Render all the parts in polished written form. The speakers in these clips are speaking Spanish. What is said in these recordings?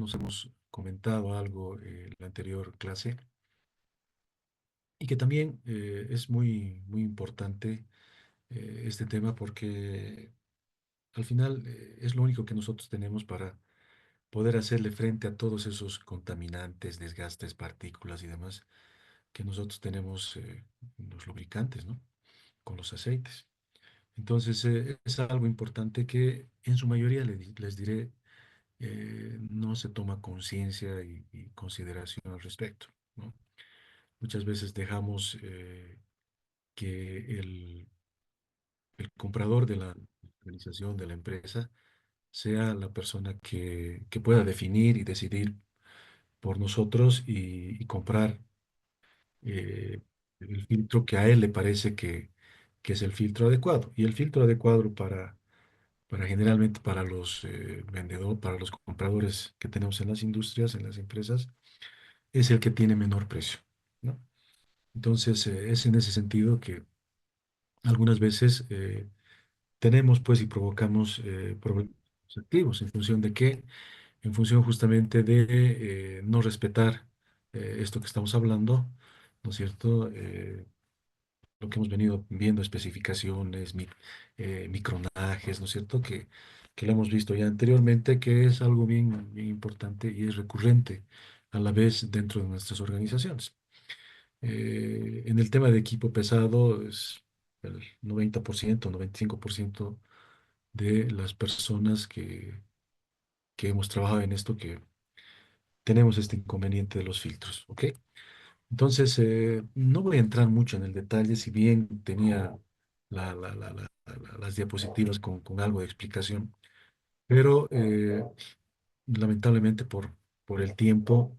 nos hemos comentado algo en la anterior clase y que también es muy importante este tema porque al final es lo único que nosotros tenemos para poder hacerle frente a todos esos contaminantes, desgastes, partículas y demás que nosotros tenemos en los lubricantes, ¿no? Con los aceites. Entonces, es algo importante que en su mayoría les diré, no se toma conciencia y consideración al respecto, ¿no? Muchas veces dejamos que el comprador de la organización, de la empresa, sea la persona que pueda definir y decidir por nosotros y comprar eh, el filtro que a él le parece que es el filtro adecuado. Y el filtro adecuado para generalmente para los vendedores, para los compradores que tenemos en las industrias, en las empresas, es el que tiene menor precio, ¿no? Entonces, es en ese sentido que algunas veces tenemos pues y provocamos problemas activos en función de qué, en función justamente de no respetar esto que estamos hablando, ¿no es cierto? Lo que hemos venido viendo, especificaciones, micronajes, ¿no es cierto? Que lo hemos visto ya anteriormente, que es algo bien importante y es recurrente a la vez dentro de nuestras organizaciones. En el tema de equipo pesado, es el 90%, 95% de las personas que hemos trabajado en esto que tenemos este inconveniente de los filtros, ¿ok? Entonces, no voy a entrar mucho en el detalle, si bien tenía las diapositivas con algo de explicación, pero lamentablemente por el tiempo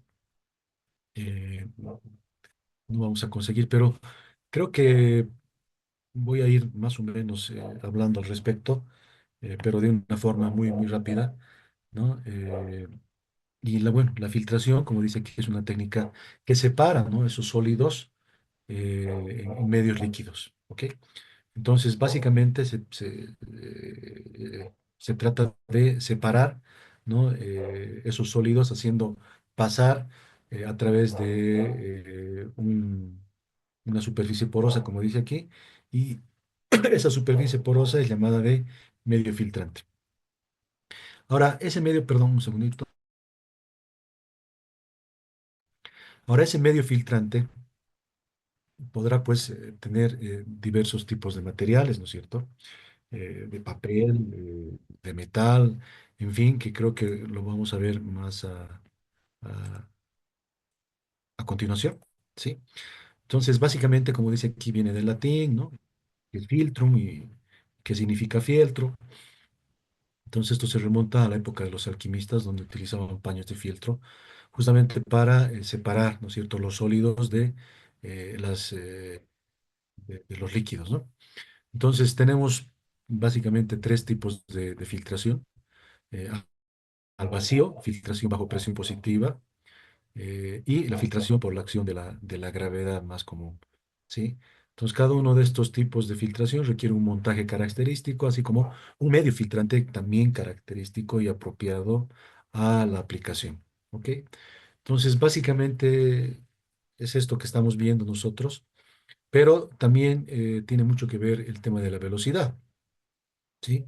no vamos a conseguir, pero creo que voy a ir más o menos hablando al respecto, pero de una forma muy rápida, ¿no? Y bueno, la filtración, como dice aquí, es una técnica que separa, ¿no? Esos sólidos en medios líquidos, ¿ok? Entonces, básicamente se trata de separar, ¿no? Esos sólidos haciendo pasar a través de una superficie porosa, como dice aquí, y esa superficie porosa es llamada de medio filtrante. Ahora, ese medio, perdón, un segundito. Ahora, ese medio filtrante podrá, pues, tener diversos tipos de materiales, ¿no es cierto? De papel, de metal, en fin, que creo que lo vamos a ver más a- a continuación, ¿sí? Entonces, básicamente, como dice aquí, viene del latín, ¿no? El filtrum y qué significa fieltro. Entonces, esto se remonta a la época de los alquimistas, donde utilizaban paños de fieltro, justamente para separar, ¿no es cierto?, los sólidos de, de los líquidos, ¿no? Entonces, tenemos básicamente tres tipos de filtración. Al vacío, filtración bajo presión positiva, y la filtración por la acción de la gravedad más común, ¿sí? Entonces, cada uno de estos tipos de filtración requiere un montaje característico, así como un medio filtrante también característico y apropiado a la aplicación, ¿ok? Entonces, básicamente es esto que estamos viendo nosotros, pero también tiene mucho que ver el tema de la velocidad, ¿sí?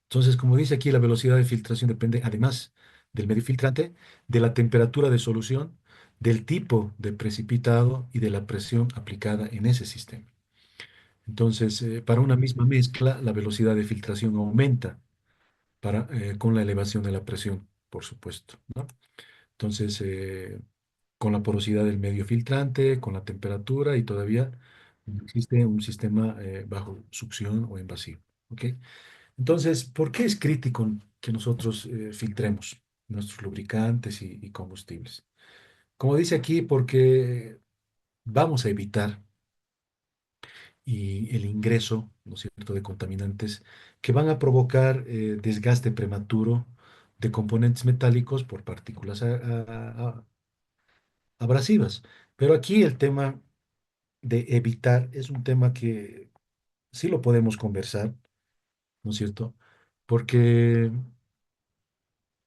Entonces, como dice aquí, la velocidad de filtración depende, además del medio filtrante, de la temperatura de solución, del tipo de precipitado y de la presión aplicada en ese sistema. Entonces, para una misma mezcla, la velocidad de filtración aumenta con la elevación de la presión, por supuesto, ¿no? Entonces, con la porosidad del medio filtrante, con la temperatura y todavía existe un sistema bajo succión o en vacío. ¿Ok? Entonces, ¿por qué es crítico que nosotros filtremos nuestros lubricantes y combustibles? Como dice aquí, porque vamos a evitar el ingreso, ¿no es cierto?, de contaminantes que van a provocar desgaste prematuro de componentes metálicos por partículas abrasivas. Pero aquí el tema de evitar es un tema que sí lo podemos conversar, ¿no es cierto? Porque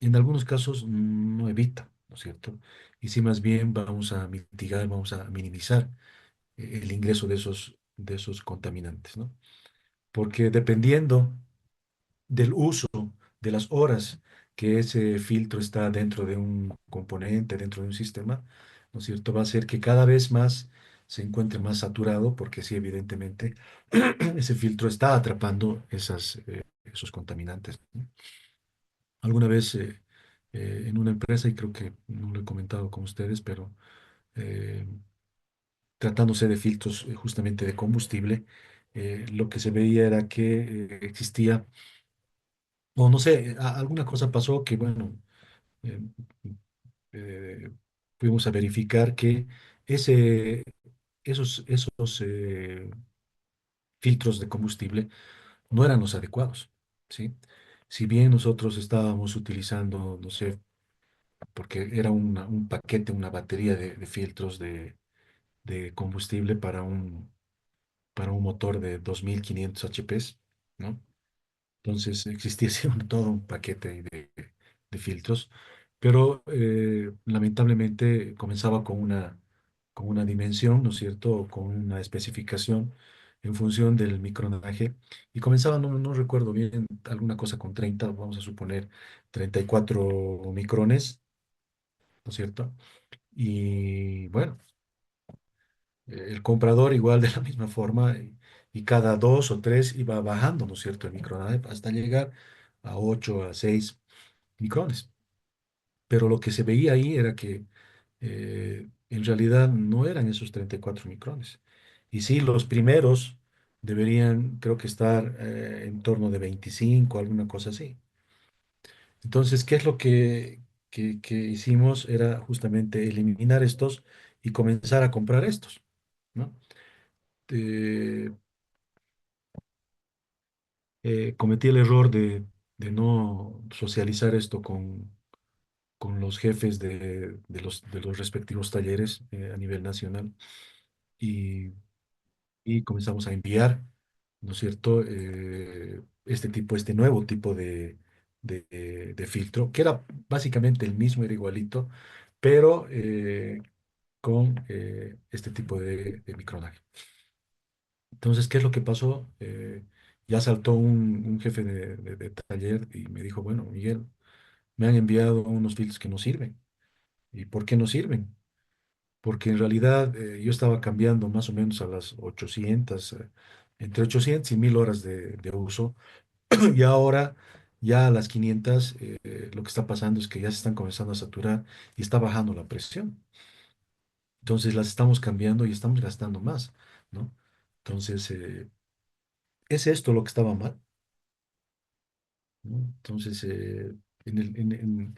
en algunos casos no evita, ¿no es cierto? Y sí, más bien vamos a mitigar, vamos a minimizar el ingreso de esos contaminantes, ¿no? Porque dependiendo del uso, de las horas que ese filtro está dentro de un componente, dentro de un sistema, ¿no es cierto? Va a hacer que cada vez más se encuentre más saturado, porque sí, evidentemente, ese filtro está atrapando esos contaminantes, ¿no? Alguna vez en una empresa, y creo que no lo he comentado con ustedes, pero eh, tratándose de filtros justamente de combustible, lo que se veía era que existía, o no sé, alguna cosa pasó que, bueno, eh, eh, fuimos a verificar que ese, esos filtros de combustible no eran los adecuados, ¿sí? Si bien nosotros estábamos utilizando, no sé, porque era un paquete, una batería de filtros de combustible para un motor de 2500 HP, ¿no? Entonces existía así todo un paquete de filtros, pero lamentablemente comenzaba con una dimensión, ¿no es cierto? O con una especificación en función del micronaje, y comenzaba, no recuerdo bien, alguna cosa con 30, vamos a suponer 34 micrones, ¿no es cierto? Y bueno, el comprador igual de la misma forma, y cada dos o tres iba bajando, ¿no es cierto?, el micronaje hasta llegar a 8 a 6 micrones. Pero lo que se veía ahí era que en realidad no eran esos 34 micrones. Y sí, los primeros deberían, creo que estar en torno de 25, alguna cosa así. Entonces, ¿qué es lo que hicimos? Era justamente eliminar estos y comenzar a comprar estos, ¿no? Eh, Cometí el error de no socializar esto con los jefes de los respectivos talleres a nivel nacional, y, y comenzamos a enviar, ¿no es cierto?, este nuevo tipo de filtro, que era básicamente el mismo, era igualito, pero con este tipo de micronaje. Entonces, ¿qué es lo que pasó? Ya saltó un jefe de taller y me dijo, bueno, Miguel, me han enviado unos filtros que no sirven. ¿Y por qué no sirven? Porque en realidad yo estaba cambiando más o menos a las 800, entre 800 y 1000 horas de uso, y ahora ya a las 500 lo que está pasando es que ya se están comenzando a saturar y está bajando la presión. Entonces las estamos cambiando y estamos gastando más, ¿no? Entonces, ¿es esto lo que estaba mal? ¿No? Entonces, en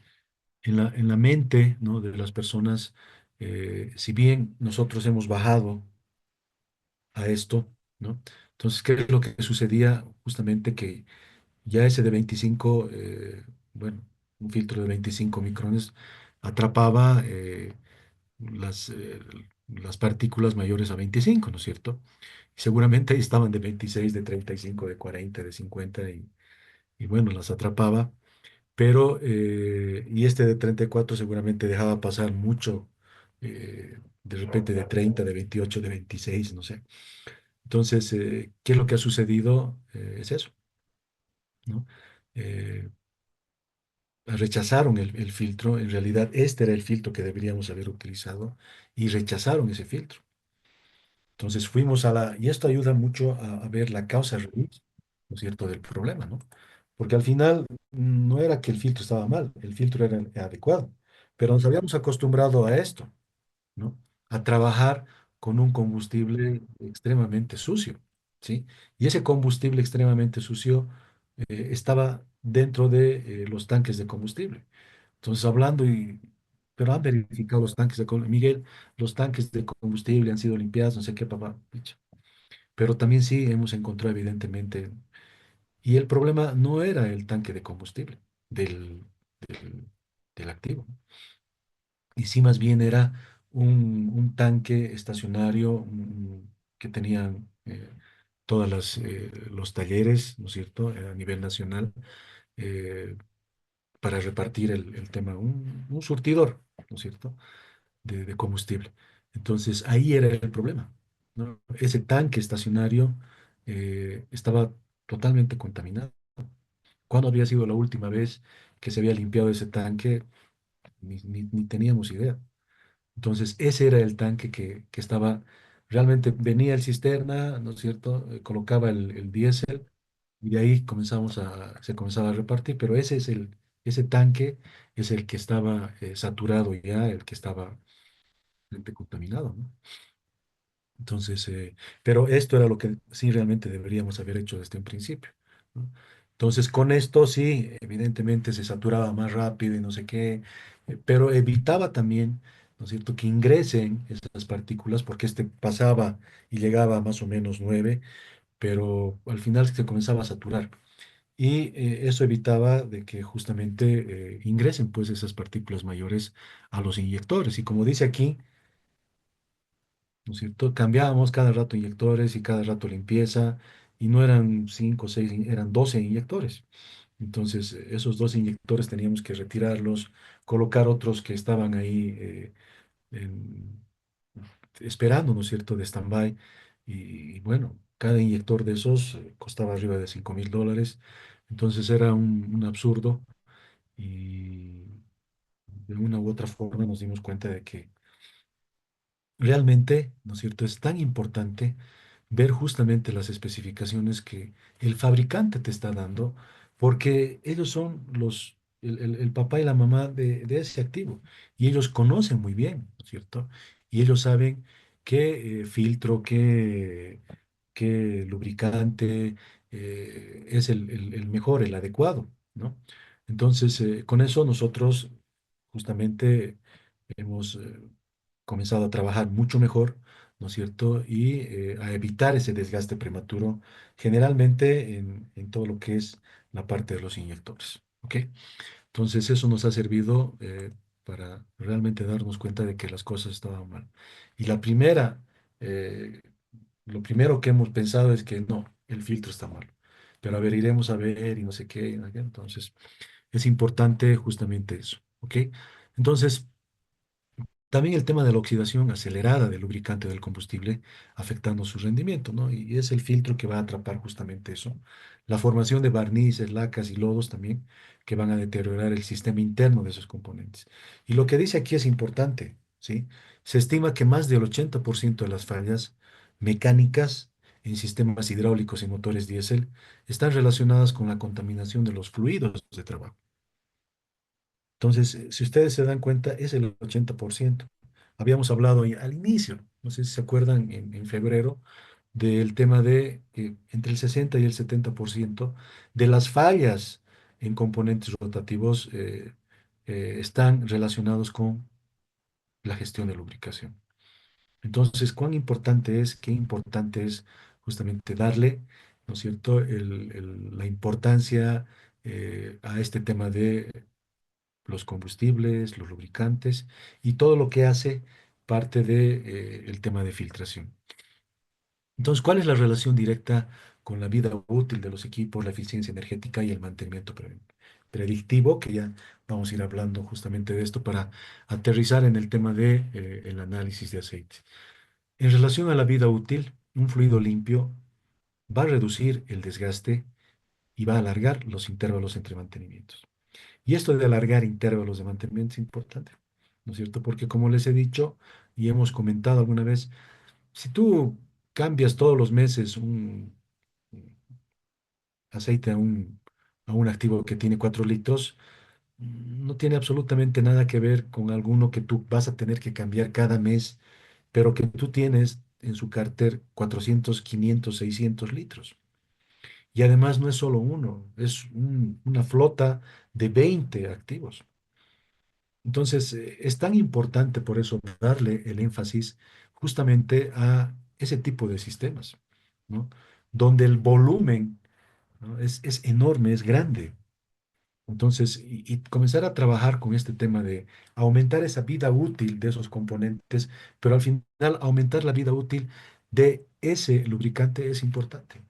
la mente, ¿no?, de las personas, si bien nosotros hemos bajado a esto, ¿no? Entonces, ¿qué es lo que sucedía? Justamente que ya ese de 25, bueno, un filtro de 25 micrones atrapaba las partículas mayores a 25, ¿no es cierto? Y seguramente ahí estaban de 26, de 35, de 40, de 50, y bueno, las atrapaba, pero, y este de 34 seguramente dejaba pasar mucho, de repente de 30, de 28, de 26, no sé. Entonces, ¿qué es lo que ha sucedido? Es eso, ¿no? Eh, Rechazaron el filtro, en realidad este era el filtro que deberíamos haber utilizado, y rechazaron ese filtro. Entonces fuimos y esto ayuda mucho a ver la causa raíz, ¿no es cierto?, del problema, ¿no? Porque al final no era que el filtro estaba mal, el filtro era adecuado, pero nos habíamos acostumbrado a esto, ¿no? A trabajar con un combustible extremadamente sucio, ¿sí? Y ese combustible extremadamente sucio estaba dentro de los tanques de combustible. Entonces, pero han verificado los tanques de combustible. Miguel, los tanques de combustible han sido limpiados, no sé qué, papá. Picha. Pero también sí hemos encontrado evidentemente, y el problema no era el tanque de combustible del, del activo, y sí más bien era un tanque estacionario, que tenían todas los talleres, ¿no es cierto?, a nivel nacional, eh, para repartir el tema, un surtidor, ¿no es cierto?, de combustible. Entonces ahí era el problema, ¿no? Ese tanque estacionario estaba totalmente contaminado. ¿Cuándo había sido la última vez que se había limpiado ese tanque? Ni teníamos idea. Entonces, ese era el tanque que estaba, realmente venía el cisterna, ¿no es cierto? Colocaba el diésel y de ahí se comenzaba a repartir, pero ese tanque es el que estaba saturado ya, el que estaba realmente contaminado, ¿no? Entonces, pero esto era lo que sí realmente deberíamos haber hecho desde un principio, ¿no? Entonces, con esto sí, evidentemente se saturaba más rápido y no sé qué, pero evitaba también, ¿no es cierto?, que ingresen esas partículas, porque este pasaba y llegaba a más o menos 9, pero al final se comenzaba a saturar. Y eso evitaba de que justamente ingresen pues esas partículas mayores a los inyectores. Y como dice aquí, ¿no es cierto? Cambiábamos cada rato inyectores y cada rato limpieza, y no eran 5 o 6, eran 12 inyectores. Entonces, esos 12 inyectores teníamos que retirarlos, colocar otros que estaban ahí en- esperando, ¿no es cierto?, de stand-by. Y bueno, cada inyector de esos costaba arriba de $5.000. Entonces era un absurdo, y de una u otra forma nos dimos cuenta de que realmente, ¿no es cierto?, es tan importante ver justamente las especificaciones que el fabricante te está dando, porque ellos son el papá y la mamá de ese activo, y ellos conocen muy bien, ¿no es cierto? Y ellos saben qué filtro, qué lubricante es el mejor, el adecuado, ¿no? Entonces, con eso nosotros justamente hemos comenzado a trabajar mucho mejor, ¿no es cierto? Y a evitar ese desgaste prematuro, generalmente en todo lo que es la parte de los inyectores, ¿ok? Entonces eso nos ha servido para realmente darnos cuenta de que las cosas estaban mal. Y eh, lo primero que hemos pensado es que no, el filtro está mal. Pero a ver, iremos a ver y no sé qué. Y no sé qué. Entonces es importante justamente eso, ¿ok? Entonces, también el tema de la oxidación acelerada del lubricante del combustible afectando su rendimiento, ¿no? Y es el filtro que va a atrapar justamente eso. La formación de barnices, lacas y lodos también, que van a deteriorar el sistema interno de esos componentes. Y lo que dice aquí es importante, ¿sí? Se estima que más del 80% de las fallas mecánicas en sistemas hidráulicos y motores diésel están relacionadas con la contaminación de los fluidos de trabajo. Entonces, si ustedes se dan cuenta, es el 80%. Habíamos hablado al inicio, no sé si se acuerdan, en febrero, del tema de que entre el 60 y el 70% de las fallas en componentes rotativos están relacionados con la gestión de lubricación. Entonces, cuán importante es, qué importante es justamente darle, ¿no es cierto?, la importancia a este tema de los combustibles, los lubricantes y todo lo que hace parte de, el tema de filtración. Entonces, ¿cuál es la relación directa con la vida útil de los equipos, la eficiencia energética y el mantenimiento predictivo? Que ya vamos a ir hablando justamente de esto para aterrizar en el tema de, el análisis de aceite. En relación a la vida útil, un fluido limpio va a reducir el desgaste y va a alargar los intervalos entre mantenimientos. Y esto de alargar intervalos de mantenimiento es importante, ¿no es cierto? Porque como les he dicho y hemos comentado alguna vez, si tú cambias todos los meses un aceite a un activo que tiene 4 litros, no tiene absolutamente nada que ver con alguno que tú vas a tener que cambiar cada mes, pero que tú tienes en su cárter 400, 500, 600 litros. Y además no es solo uno, es una flota de 20 activos. Entonces, es tan importante por eso darle el énfasis justamente a ese tipo de sistemas, ¿no? Donde el volumen, ¿no?, es enorme, es grande. Entonces, y comenzar a trabajar con este tema de aumentar esa vida útil de esos componentes, pero al final aumentar la vida útil de ese lubricante es importante,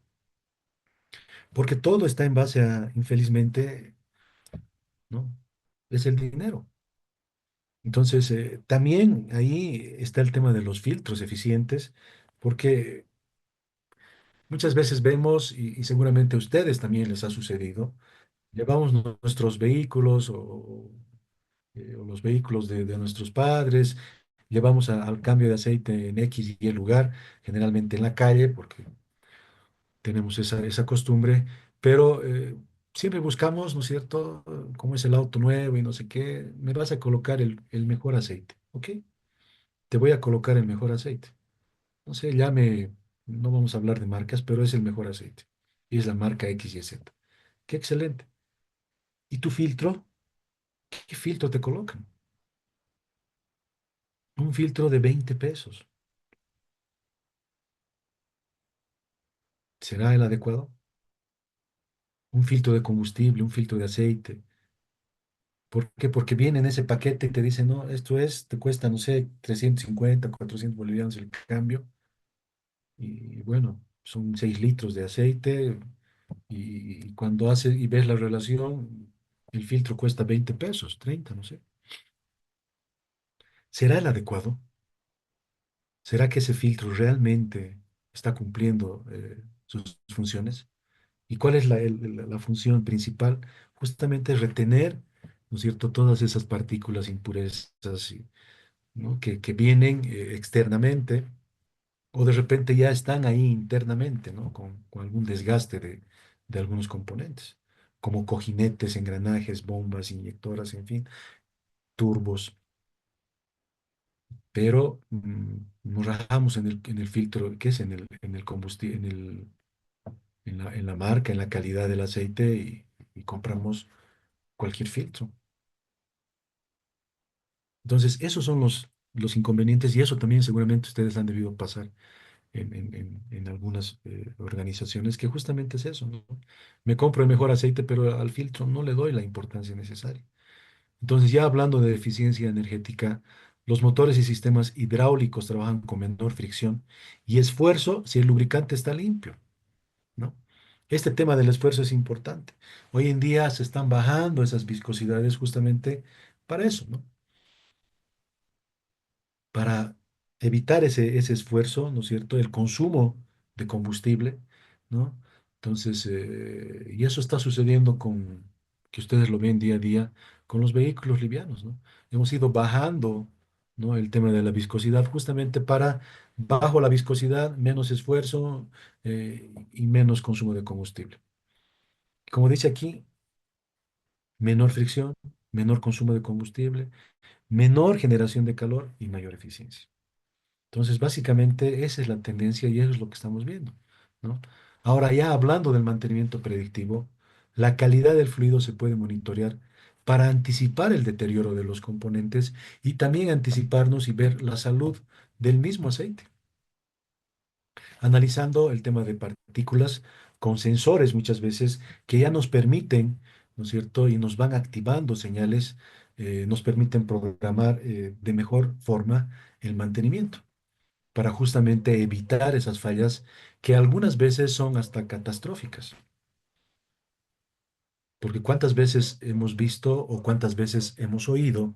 porque todo está en base a, infelizmente, ¿no? es el dinero. Entonces, también ahí está el tema de los filtros eficientes, porque muchas veces vemos, y seguramente a ustedes también les ha sucedido, llevamos nuestros vehículos o los vehículos de nuestros padres, llevamos al cambio de aceite en X y Y lugar, generalmente en la calle, porque tenemos esa costumbre, pero siempre buscamos, ¿no es cierto? Como es el auto nuevo y no sé qué, me vas a colocar el mejor aceite, ¿ok? Te voy a colocar el mejor aceite. No sé, no vamos a hablar de marcas, pero es el mejor aceite. Y es la marca X y Z. Qué excelente. ¿Y tu filtro? ¿Qué filtro te colocan? Un filtro de 20 pesos. ¿Será el adecuado? Un filtro de combustible, un filtro de aceite. ¿Por qué? Porque viene en ese paquete y te dice, no, te cuesta, no sé, 350, 400 bolivianos el cambio. Y bueno, son 6 litros de aceite. Y cuando y ves la relación, el filtro cuesta 20 pesos, 30, no sé. ¿Será el adecuado? ¿Será que ese filtro realmente está cumpliendo sus funciones? ¿Y cuál es la función principal? Justamente retener, ¿no es cierto?, todas esas partículas, impurezas, ¿no?, que vienen externamente o de repente ya están ahí internamente, ¿no?, con algún desgaste de algunos componentes, como cojinetes, engranajes, bombas, inyectoras, en fin, turbos. Pero nos rajamos en el filtro, ¿qué es? En el combustible, en la marca, en la calidad del aceite y compramos cualquier filtro. Entonces, esos son los inconvenientes y eso también seguramente ustedes han debido pasar en algunas organizaciones, que justamente es eso, ¿no? Me compro el mejor aceite, pero al filtro no le doy la importancia necesaria. Entonces, ya hablando de eficiencia energética, los motores y sistemas hidráulicos trabajan con menor fricción y esfuerzo si el lubricante está limpio, ¿no? Este tema del esfuerzo es importante. Hoy en día se están bajando esas viscosidades justamente para eso, ¿no? Para evitar ese esfuerzo, ¿no es cierto? El consumo de combustible, ¿no? Entonces, y eso está sucediendo que ustedes lo ven día a día, con los vehículos livianos, ¿no? Hemos ido bajando, ¿no?, el tema de la viscosidad justamente para, bajo la viscosidad, menos esfuerzo y menos consumo de combustible. Como dice aquí, menor fricción, menor consumo de combustible, menor generación de calor y mayor eficiencia. Entonces, básicamente, esa es la tendencia y eso es lo que estamos viendo, ¿no? Ahora, ya hablando del mantenimiento predictivo, la calidad del fluido se puede monitorear para anticipar el deterioro de los componentes y también anticiparnos y ver la salud del mismo aceite, analizando el tema de partículas con sensores muchas veces que ya nos permiten, ¿no es cierto? Y nos van activando señales, nos permiten programar de mejor forma el mantenimiento para justamente evitar esas fallas que algunas veces son hasta catastróficas. Porque cuántas veces hemos visto o cuántas veces hemos oído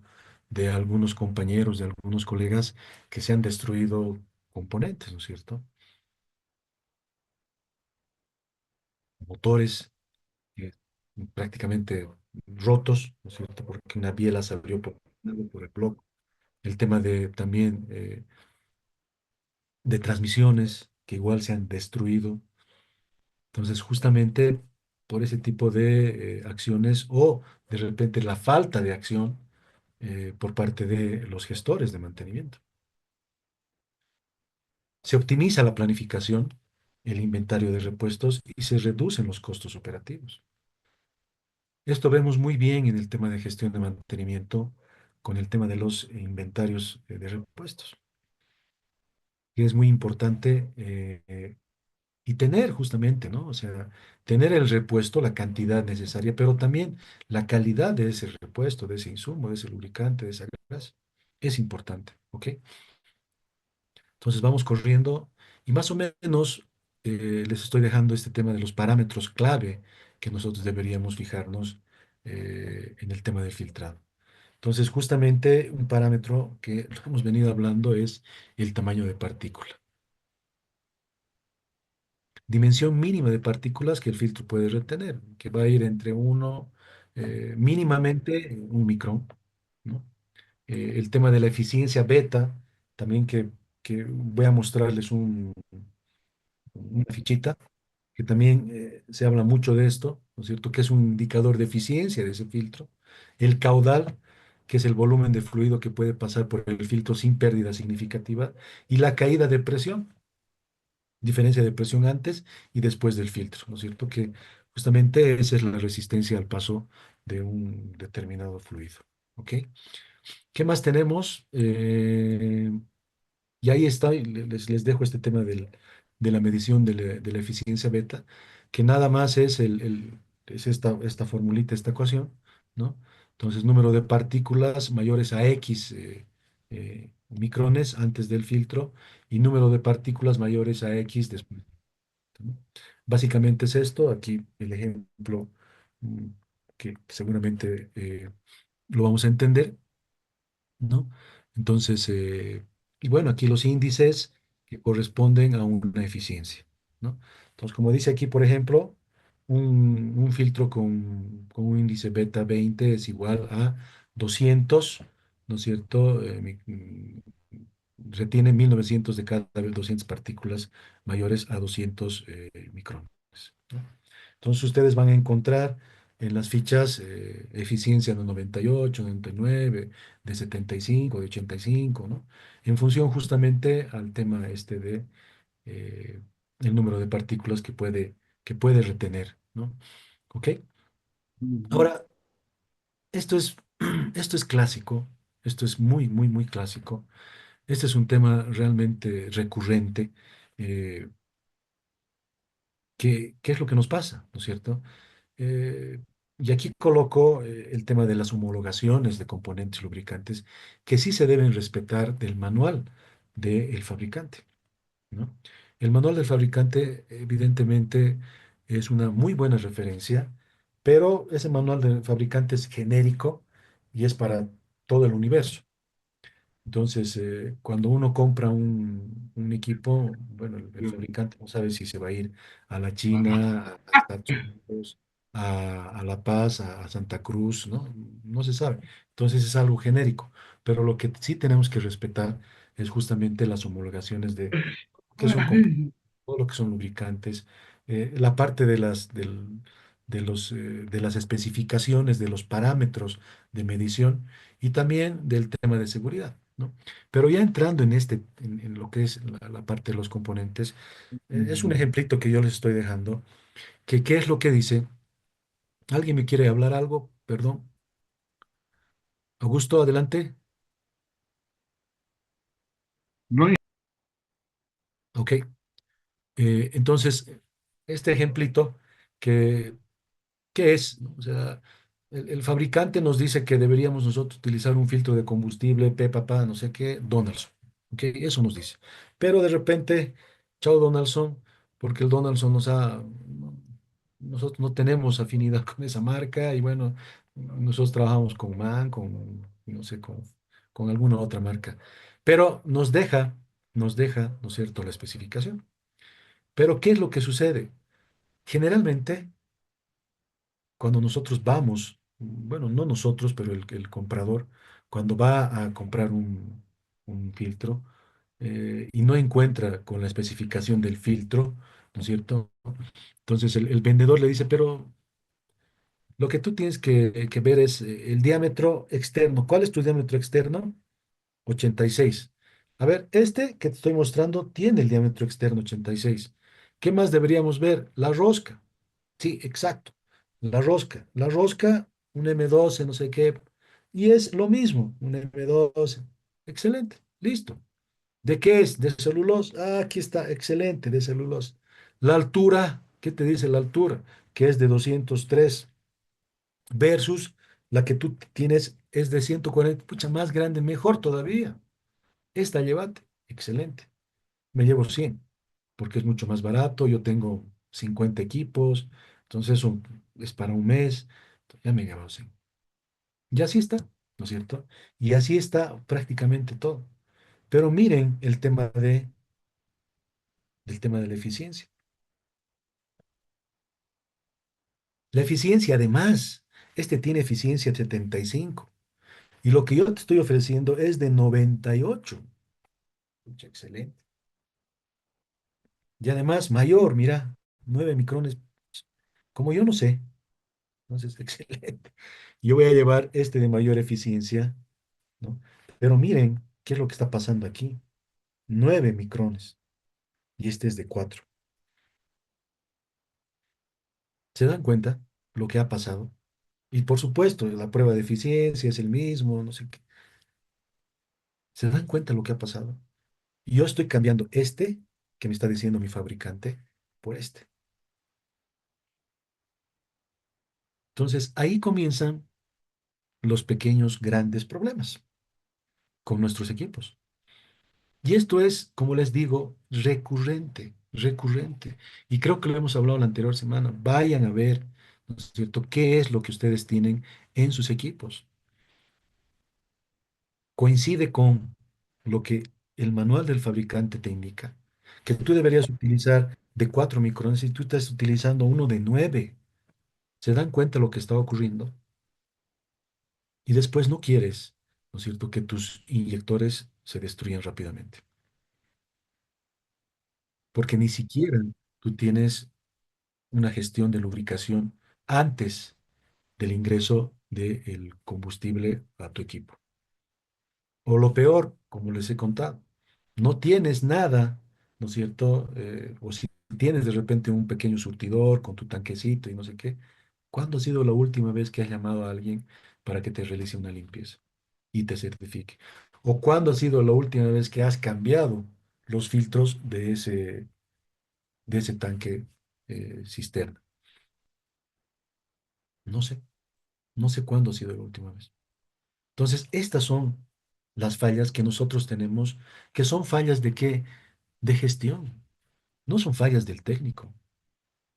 de algunos compañeros, de algunos colegas que se han destruido componentes, ¿no es cierto? Motores eh, prácticamente rotos, ¿no es cierto? Porque una biela salió por el bloque. El tema de también de transmisiones que igual se han destruido. Entonces, justamente por ese tipo de acciones o de repente la falta de acción por parte de los gestores de mantenimiento. Se optimiza la planificación, el inventario de repuestos y se reducen los costos operativos. Esto vemos muy bien en el tema de gestión de mantenimiento con el tema de los inventarios de repuestos, que es muy importante y tener justamente, ¿no? O sea, tener el repuesto, la cantidad necesaria, pero también la calidad de ese repuesto, de ese insumo, de ese lubricante, de esa grasa. Es importante, ¿ok? Entonces vamos corriendo y más o menos les estoy dejando este tema de los parámetros clave que nosotros deberíamos fijarnos en el tema del filtrado. Entonces, justamente un parámetro que hemos venido hablando es el tamaño de partícula. Dimensión mínima de partículas que el filtro puede retener, que va a ir entre mínimamente 1 micrón, ¿no? El tema de la eficiencia beta, también que voy a mostrarles una fichita, que también se habla mucho de esto, ¿no es cierto? Que es un indicador de eficiencia de ese filtro. El caudal, que es el volumen de fluido que puede pasar por el filtro sin pérdida significativa, y la caída de presión, diferencia de presión antes y después del filtro, ¿no es cierto? Que justamente esa es la resistencia al paso de un determinado fluido, ¿ok? ¿Qué más tenemos? Y ahí está, y les dejo este tema de la medición de la eficiencia beta, que nada más es, es esta formulita, esta ecuación, ¿no? Entonces, número de partículas mayores a X micrones antes del filtro y número de partículas mayores a X después, ¿no? Básicamente es esto, aquí el ejemplo mm, que seguramente lo vamos a entender, ¿no? Entonces, y bueno, aquí los índices que corresponden a una eficiencia, ¿no? Entonces, como dice aquí, por ejemplo, un filtro con un índice beta 20 es igual a 200, ¿no es cierto? Retiene 1900 de cada 200 partículas mayores a 200 micrones, ¿no? Entonces ustedes van a encontrar en las fichas eficiencia de 98, 99, de 75, de 85, ¿no? En función justamente al tema este de eh, el número de partículas que puede retener, ¿no? ¿Ok? Ujú. Ahora, esto es, esto es clásico, esto es muy, muy, muy clásico. Este es un tema realmente recurrente. eh, ¿Qué es lo que nos pasa? ¿No es cierto? Eh, y aquí coloco el tema de las homologaciones de componentes lubricantes que sí se deben respetar del manual del fabricante, ¿no? El manual del fabricante evidentemente es una muy buena referencia, pero ese manual del fabricante es genérico y es para todo el universo. Entonces, cuando uno compra un equipo, bueno, el fabricante no sabe si se va a ir a la China, a Estados Unidos, a La Paz, a Santa Cruz, ¿no? No se sabe. Entonces es algo genérico. Pero lo que sí tenemos que respetar es justamente las homologaciones de que son todo lo que son lubricantes, la parte de las especificaciones, de los parámetros de medición y también del tema de seguridad, ¿no? Pero ya entrando en lo que es la parte de los componentes, es un ejemplito que yo les estoy dejando, que qué es lo que dice. ¿Alguien me quiere hablar algo? Perdón. Augusto, adelante. No, Ok. Entonces, este ejemplito que ¿qué es? ¿No? O sea, el fabricante nos dice que deberíamos nosotros utilizar un filtro de combustible, papá, no sé qué, Donaldson. ¿Ok? Eso nos dice. Pero de repente, chao Donaldson, porque el Donaldson nosotros no tenemos afinidad con esa marca y bueno, nosotros trabajamos con MAN, no sé, con alguna otra marca. Pero nos deja, ¿no es cierto?, la especificación. Pero ¿qué es lo que sucede? Generalmente cuando nosotros vamos, bueno, no nosotros, pero el comprador, cuando va a comprar un filtro y no encuentra con la especificación del filtro, ¿no es cierto? Entonces el vendedor le dice, pero lo que tú tienes que ver es el diámetro externo. ¿Cuál es tu diámetro externo? 86. A ver, este que te estoy mostrando tiene el diámetro externo 86. ¿Qué más deberíamos ver? La rosca. Sí, exacto. La rosca, un M12, no sé qué. Y es lo mismo, un M12. Excelente, listo. ¿De qué es? De celulosa. Ah, aquí está, excelente, de celulosa. La altura, ¿qué te dice la altura? Que es de 203 versus la que tú tienes es de 140. Pucha, más grande, mejor todavía. Esta llévate, excelente. Me llevo 100 porque es mucho más barato. Yo tengo 50 equipos, entonces eso es para un mes. Ya me he llevado 100. Y así está. ¿no es cierto? Y así está prácticamente todo. Pero miren del tema de la eficiencia. La eficiencia, además, este tiene eficiencia 75 y lo que yo te estoy ofreciendo es de 98. Pucha, excelente. Y además, mayor, mira, 9 micrones. Como yo no sé, entonces, excelente. Yo voy a llevar este de mayor eficiencia, ¿no? Pero miren, ¿qué es lo que está pasando aquí? 9 micrones y este es de 4. ¿Se dan cuenta lo que ha pasado? Y por supuesto, la prueba de eficiencia es el mismo, no sé qué. ¿Se dan cuenta lo que ha pasado? Y yo estoy cambiando este, que me está diciendo mi fabricante, por este. Entonces, ahí comienzan los pequeños, grandes problemas con nuestros equipos. Y esto es, como les digo, recurrente, recurrente. Y creo que lo hemos hablado la anterior semana. Vayan a ver, ¿no es cierto?, qué es lo que ustedes tienen en sus equipos. Coincide con lo que el manual del fabricante te indica, que tú deberías utilizar de 4 micrones y tú estás utilizando uno de 9. ¿Se dan cuenta lo que está ocurriendo? Y después no quieres, ¿no es cierto?, que tus inyectores se destruyan rápidamente, porque ni siquiera tú tienes una gestión de lubricación antes del ingreso del combustible a tu equipo. O lo peor, como les he contado, no tienes nada, ¿no es cierto? O si tienes de repente un pequeño surtidor con tu tanquecito y no sé qué, ¿cuándo ha sido la última vez que has llamado a alguien para que te realice una limpieza y te certifique? ¿O cuándo ha sido la última vez que has cambiado los filtros de ese tanque cisterna? No sé, no sé cuándo ha sido la última vez. Entonces, estas son las fallas que nosotros tenemos, que son fallas de qué? De gestión. No son fallas del técnico,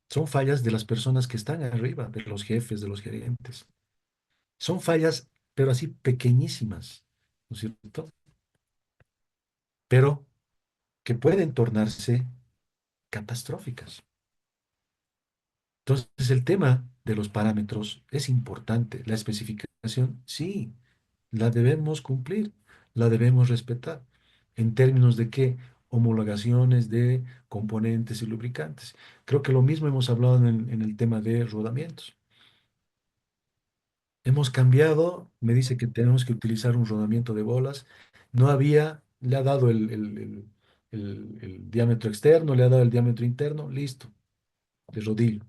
son fallas de las personas que están arriba, de los jefes, de los gerentes. Son fallas, pero así pequeñísimas, ¿no es cierto? Pero que pueden tornarse catastróficas. Entonces, el tema de los parámetros es importante. La especificación, sí, la debemos cumplir, la debemos respetar. ¿En términos de qué? Homologaciones de componentes y lubricantes. Creo que lo mismo hemos hablado en el tema de rodamientos. Hemos cambiado, me dice que tenemos que utilizar un rodamiento de bolas. No había, le ha dado el diámetro externo, le ha dado el diámetro interno, listo, de rodillo.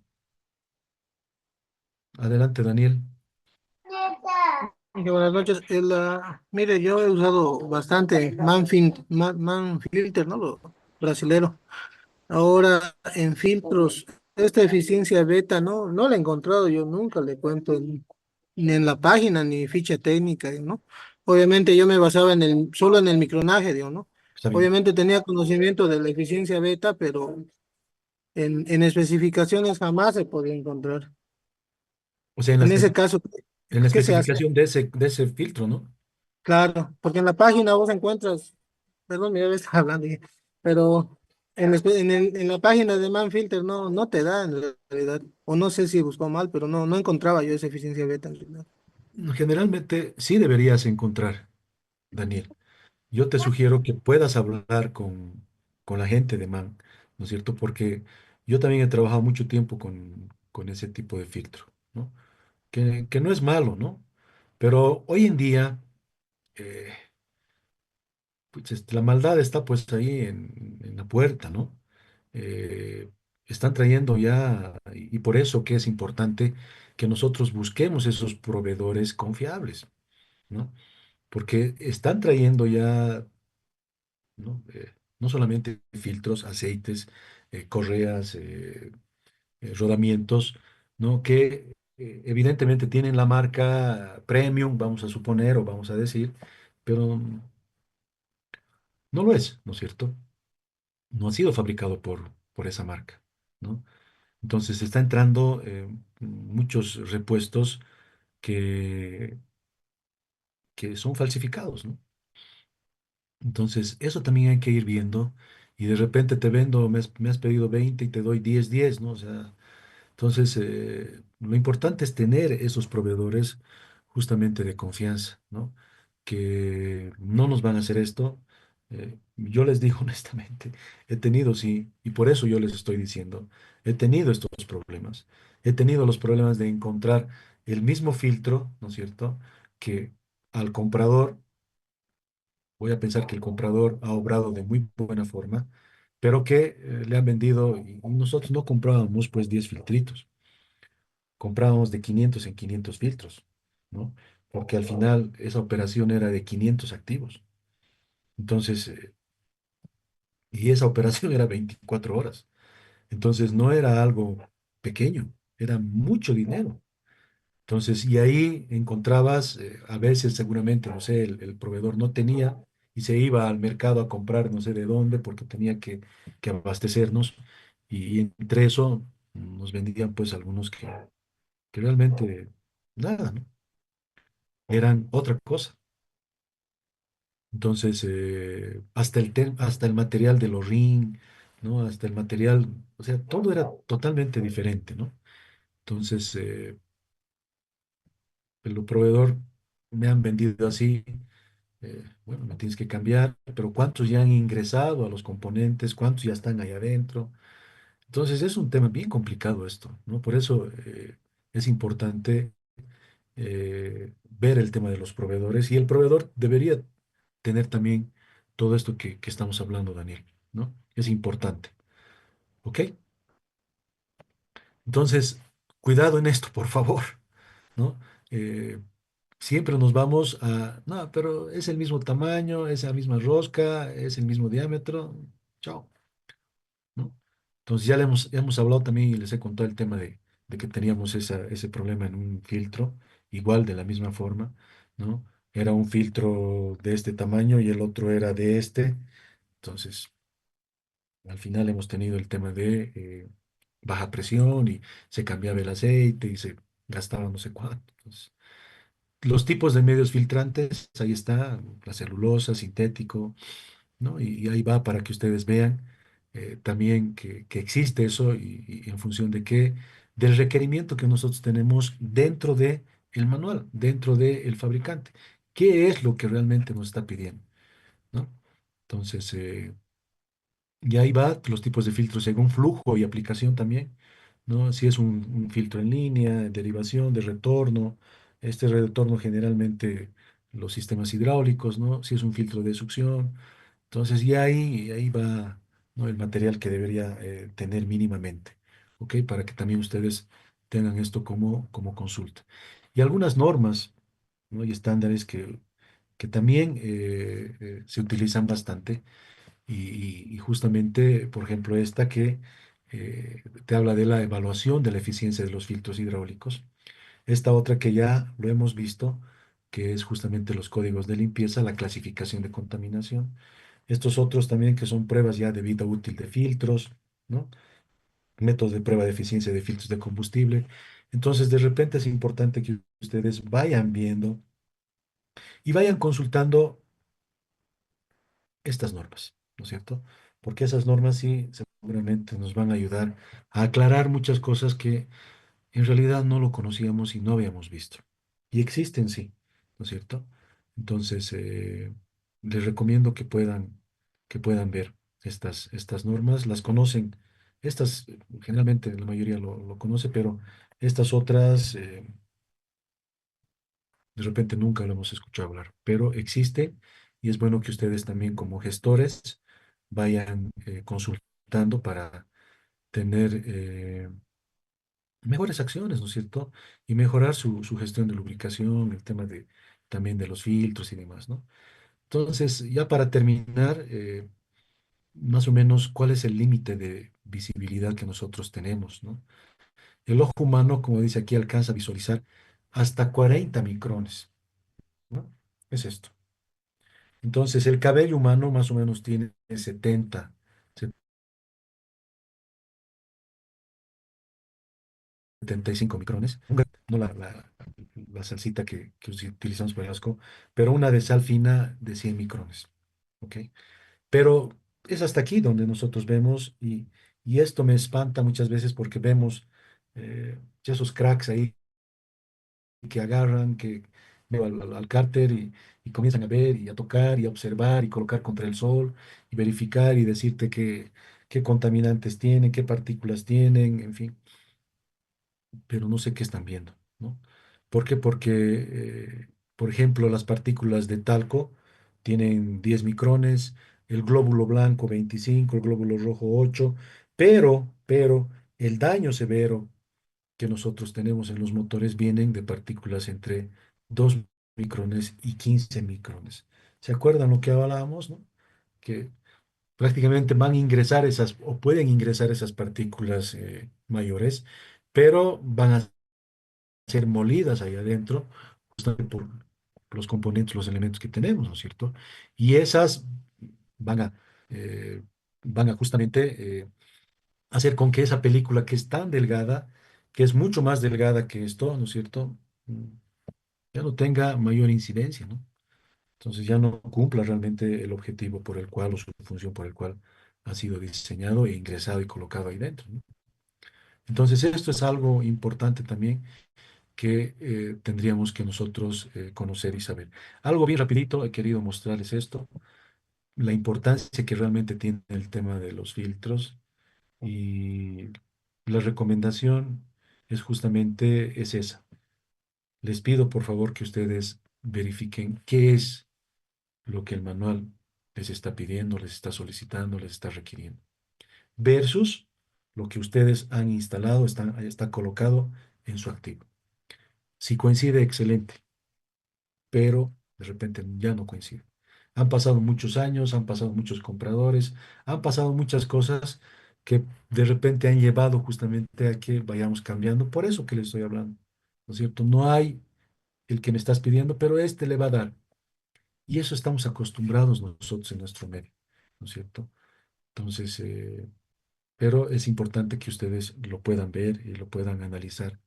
Adelante, Daniel. Buenas noches. Mire, yo he usado bastante Manfilter, ¿no? Lo brasilero. Ahora en filtros, esta eficiencia beta, ¿no? No la he encontrado, yo nunca le cuento ni en la página ni ficha técnica, ¿no? Obviamente yo me basaba solo en el micronaje, digo, ¿no? Está bien. Obviamente tenía conocimiento de la eficiencia beta, pero en especificaciones jamás se podía encontrar. O sea, En ese caso, en la ¿qué se hace? especificación de ese filtro, ¿no? Claro, porque en la página vos encuentras, perdón, mi bebé está hablando, pero en la página de Manfilter no te da en realidad, o no sé si buscó mal, pero no encontraba yo esa eficiencia beta en realidad. Generalmente sí deberías encontrar, Daniel. Yo te sugiero que puedas hablar con la gente de MAN, ¿no es cierto? Porque yo también he trabajado mucho tiempo con ese tipo de filtro, ¿no? Que no es malo, ¿no? Pero hoy en día, eh, pues, la maldad está pues ahí en la puerta, ¿no? Eh, están trayendo ya, y por eso que es importante que nosotros busquemos esos proveedores confiables, ¿no? Porque están trayendo ya, ¿no? No solamente filtros, aceites, correas, rodamientos, ¿no? Que evidentemente tienen la marca premium, vamos a suponer o vamos a decir, pero no lo es, ¿no es cierto? No ha sido fabricado por esa marca, ¿no? Entonces está entrando muchos repuestos que que son falsificados, ¿no? Entonces, eso también hay que ir viendo. Y de repente te vendo, me has pedido 20 y te doy 10, ¿no? O sea, entonces, lo importante es tener esos proveedores justamente de confianza, ¿no? Que no nos van a hacer esto. Yo les digo honestamente, he tenido, sí, y por eso yo les estoy diciendo, he tenido estos problemas. He tenido los problemas de encontrar el mismo filtro, ¿no es cierto? Que al comprador, voy a pensar que el comprador ha obrado de muy buena forma, pero que le han vendido, y nosotros no comprábamos pues 10 filtritos, comprábamos de 500 en 500 filtros, ¿no? Porque al final esa operación era de 500 activos. Entonces, y esa operación era 24 horas. Entonces, no era algo pequeño, era mucho dinero. Entonces, y ahí encontrabas, a veces seguramente, no sé, el proveedor no tenía y se iba al mercado a comprar no sé de dónde porque tenía que abastecernos. Y entre eso nos vendían pues algunos que realmente nada, ¿no? Eran otra cosa. Entonces, hasta el material de los ring, ¿no? Hasta el material, o sea, todo era totalmente diferente, ¿no? Entonces, el proveedor me han vendido así, bueno, me tienes que cambiar, pero ¿cuántos ya han ingresado a los componentes? ¿Cuántos ya están ahí adentro? Entonces, es un tema bien complicado esto, ¿no? Por eso es importante ver el tema de los proveedores y el proveedor debería tener también todo esto que estamos hablando, Daniel, ¿no? Es importante, ¿ok? Entonces, cuidado en esto, por favor, ¿no? Eh, siempre nos vamos a, no, pero es el mismo tamaño, es la misma rosca, es el mismo diámetro, chao, ¿no? Entonces ya hemos hablado también y les he contado el tema de que teníamos ese problema en un filtro, igual de la misma forma, ¿no? Era un filtro de este tamaño y el otro era de este. Entonces, al final hemos tenido el tema de baja presión y se cambiaba el aceite y se gastaba no sé cuánto. Entonces, los tipos de medios filtrantes, ahí está, la celulosa, sintético, ¿no? Y ahí va para que ustedes vean también que existe eso y en función de qué, del requerimiento que nosotros tenemos dentro de el manual, dentro del fabricante. ¿Qué es lo que realmente nos está pidiendo, ¿no? Entonces, y ahí va los tipos de filtros según flujo y aplicación también, ¿no? Si es un filtro en línea, de derivación, de retorno, este retorno generalmente los sistemas hidráulicos, ¿no? Si es un filtro de succión. Entonces, y ahí va, ¿no? El material que debería tener mínimamente, ¿ok? Para que también ustedes tengan esto como consulta. Y algunas normas, ¿no? Y estándares que también se utilizan bastante y justamente, por ejemplo, esta que te habla de la evaluación de la eficiencia de los filtros hidráulicos. Esta otra que ya lo hemos visto, que es justamente los códigos de limpieza, la clasificación de contaminación. Estos otros también que son pruebas ya de vida útil de filtros, ¿no? Métodos de prueba de eficiencia de filtros de combustible. Entonces, de repente es importante que ustedes vayan viendo y vayan consultando estas normas, ¿no es cierto? Porque esas normas sí seguramente nos van a ayudar a aclarar muchas cosas que en realidad no lo conocíamos y no habíamos visto. Y existen, sí, ¿no es cierto? Entonces, les recomiendo que puedan ver estas normas, las conocen. Estas, generalmente la mayoría lo conoce, pero estas otras, de repente nunca lo hemos escuchado hablar, pero existe y es bueno que ustedes también como gestores vayan consultando para tener mejores acciones, ¿no es cierto? Y mejorar su gestión de lubricación, el tema también de los filtros y demás, ¿no? Entonces, ya para terminar, más o menos, ¿cuál es el límite de visibilidad que nosotros tenemos, ¿no? El ojo humano, como dice aquí, alcanza a visualizar hasta 40 micrones, ¿no? Es esto. Entonces, el cabello humano más o menos tiene 70. 75 micrones, no la salsita que utilizamos para el asco, pero una de sal fina de 100 micrones. ¿Ok? Pero es hasta aquí donde nosotros vemos y esto me espanta muchas veces porque vemos ya esos cracks ahí que agarran, que veo al cárter y comienzan a ver y a tocar y a observar y colocar contra el sol y verificar y decirte qué contaminantes tienen, qué partículas tienen, en fin, pero no sé qué están viendo, ¿no? ¿Por qué? Porque, por ejemplo, las partículas de talco tienen 10 micrones, el glóbulo blanco 25, el glóbulo rojo 8, pero el daño severo que nosotros tenemos en los motores vienen de partículas entre 2 micrones y 15 micrones. ¿Se acuerdan lo que hablábamos, no? Que prácticamente van a ingresar esas o pueden ingresar esas partículas mayores, pero van a ser molidas ahí adentro justamente por los componentes, los elementos que tenemos, ¿no es cierto? Y esas van a, eh, van a justamente hacer con que esa película que es tan delgada, que es mucho más delgada que esto, ¿no es cierto? Mm, Ya no tenga mayor incidencia, ¿no? Entonces ya no cumpla realmente el objetivo por el cual o su función por el cual ha sido diseñado e ingresado y colocado ahí dentro, ¿no? Entonces esto es algo importante también que tendríamos que nosotros conocer y saber. Algo bien rapidito, he querido mostrarles esto, la importancia que realmente tiene el tema de los filtros y la recomendación es justamente es esa. Les pido por favor que ustedes verifiquen qué es lo que el manual les está pidiendo, les está solicitando, les está requiriendo, versus lo que ustedes han instalado, está colocado en su activo. Si coincide, excelente, pero de repente ya no coincide. Han pasado muchos años, han pasado muchos compradores, han pasado muchas cosas que de repente han llevado justamente a que vayamos cambiando. Por eso que le estoy hablando, ¿no es cierto? No hay el que me estás pidiendo, pero este le va a dar. Y eso estamos acostumbrados nosotros en nuestro medio, ¿no es cierto? Entonces, pero es importante que ustedes lo puedan ver y lo puedan analizar,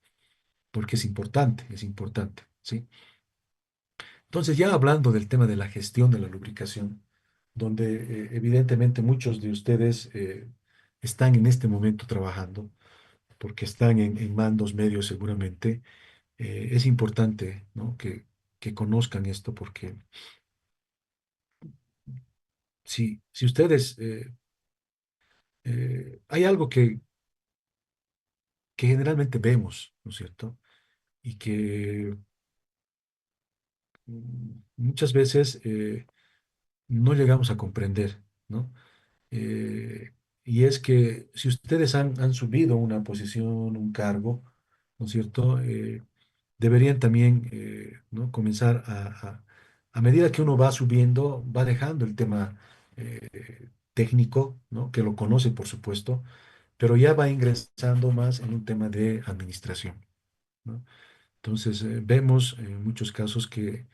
porque es importante, ¿sí? Entonces, ya hablando del tema de la gestión de la lubricación, donde evidentemente muchos de ustedes están en este momento trabajando, porque están en mandos medios seguramente, es importante, ¿no? que conozcan esto, porque si ustedes, hay algo que generalmente vemos, ¿no es cierto? Y que muchas veces no llegamos a comprender, ¿no? Eh, y es que si ustedes han subido una posición, un cargo, ¿no es cierto? Deberían también, ¿no? comenzar a medida que uno va subiendo, va dejando el tema técnico, ¿no? Que lo conoce, por supuesto, pero ya va ingresando más en un tema de administración, ¿no? Entonces, vemos en muchos casos que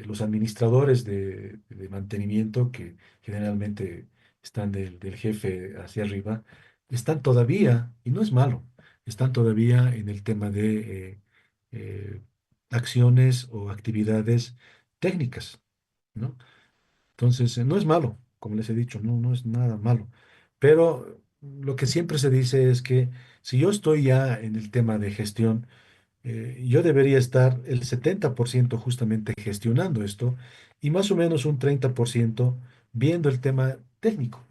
los administradores de mantenimiento, que generalmente están del jefe hacia arriba, están todavía, y no es malo, están todavía en el tema de eh, acciones o actividades técnicas, ¿no? Entonces, no es malo, como les he dicho, no es nada malo. Pero lo que siempre se dice es que si yo estoy ya en el tema de gestión, yo debería estar el 70% justamente gestionando esto y más o menos un 30% viendo el tema técnico.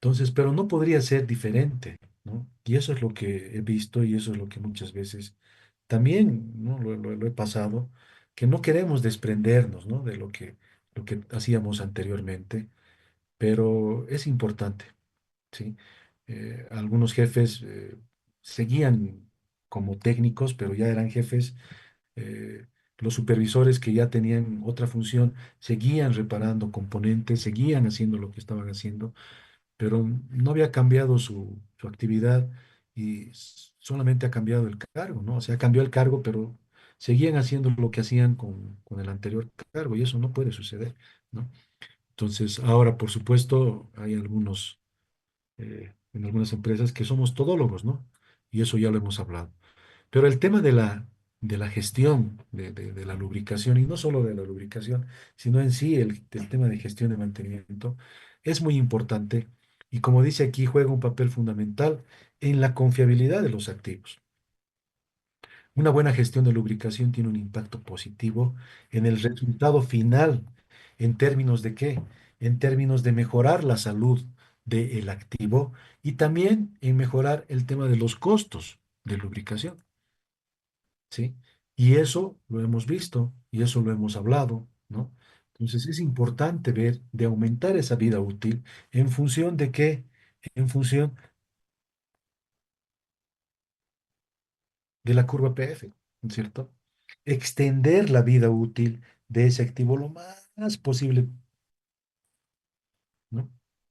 Entonces, pero no podría ser diferente, ¿no? Y eso es lo que he visto y eso es lo que muchas veces también, ¿no? Lo he pasado, que no queremos desprendernos, ¿no? De lo que hacíamos anteriormente, pero es importante, ¿sí? Algunos jefes seguían como técnicos, pero ya eran jefes. eh, los supervisores que ya tenían otra función seguían reparando componentes, seguían haciendo lo que estaban haciendo, pero no había cambiado su actividad y solamente ha cambiado el cargo, ¿no? O sea, cambió el cargo, pero seguían haciendo lo que hacían con el anterior cargo y eso no puede suceder, ¿no? Entonces, ahora, por supuesto, hay en algunas empresas que somos todólogos, ¿no? y eso ya lo hemos hablado. Pero el tema de la gestión de la lubricación, y no solo de la lubricación, sino en sí el tema de gestión de mantenimiento, es muy importante y como dice aquí, juega un papel fundamental en la confiabilidad de los activos. Una buena gestión de lubricación tiene un impacto positivo en el resultado final, ¿en términos de qué? En términos de mejorar la salud del activo y también en mejorar el tema de los costos de lubricación. ¿Sí? Y eso lo hemos visto y eso lo hemos hablado, ¿no? Entonces es importante ver de aumentar esa vida útil en función de qué, en función de la curva PF, ¿no es cierto? Extender la vida útil de ese activo lo más posible, ¿no?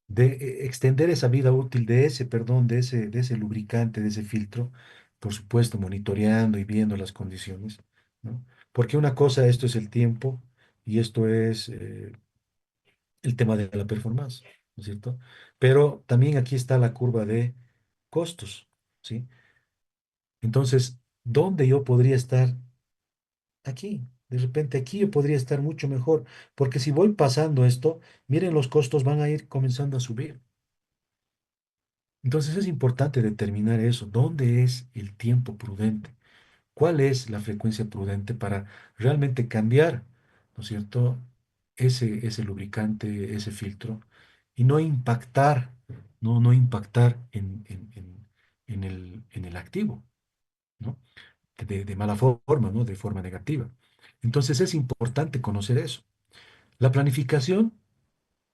Extender esa vida útil de ese, perdón, de ese lubricante, de ese filtro, por supuesto, monitoreando y viendo las condiciones, ¿no? Porque una cosa, esto es el tiempo y esto es el tema de la performance, ¿no es cierto? Pero también aquí está la curva de costos, ¿sí? Entonces, ¿dónde yo podría estar aquí? De repente aquí yo podría estar mucho mejor, porque si voy pasando esto, miren, los costos van a ir comenzando a subir. Entonces es importante determinar eso, ¿dónde es el tiempo prudente? ¿Cuál es la frecuencia prudente para realmente cambiar, ¿no es cierto? Ese lubricante, ese filtro, y no impactar, no impactar en el activo, ¿no? De mala forma, ¿no? De forma negativa. Entonces es importante conocer eso. La planificación,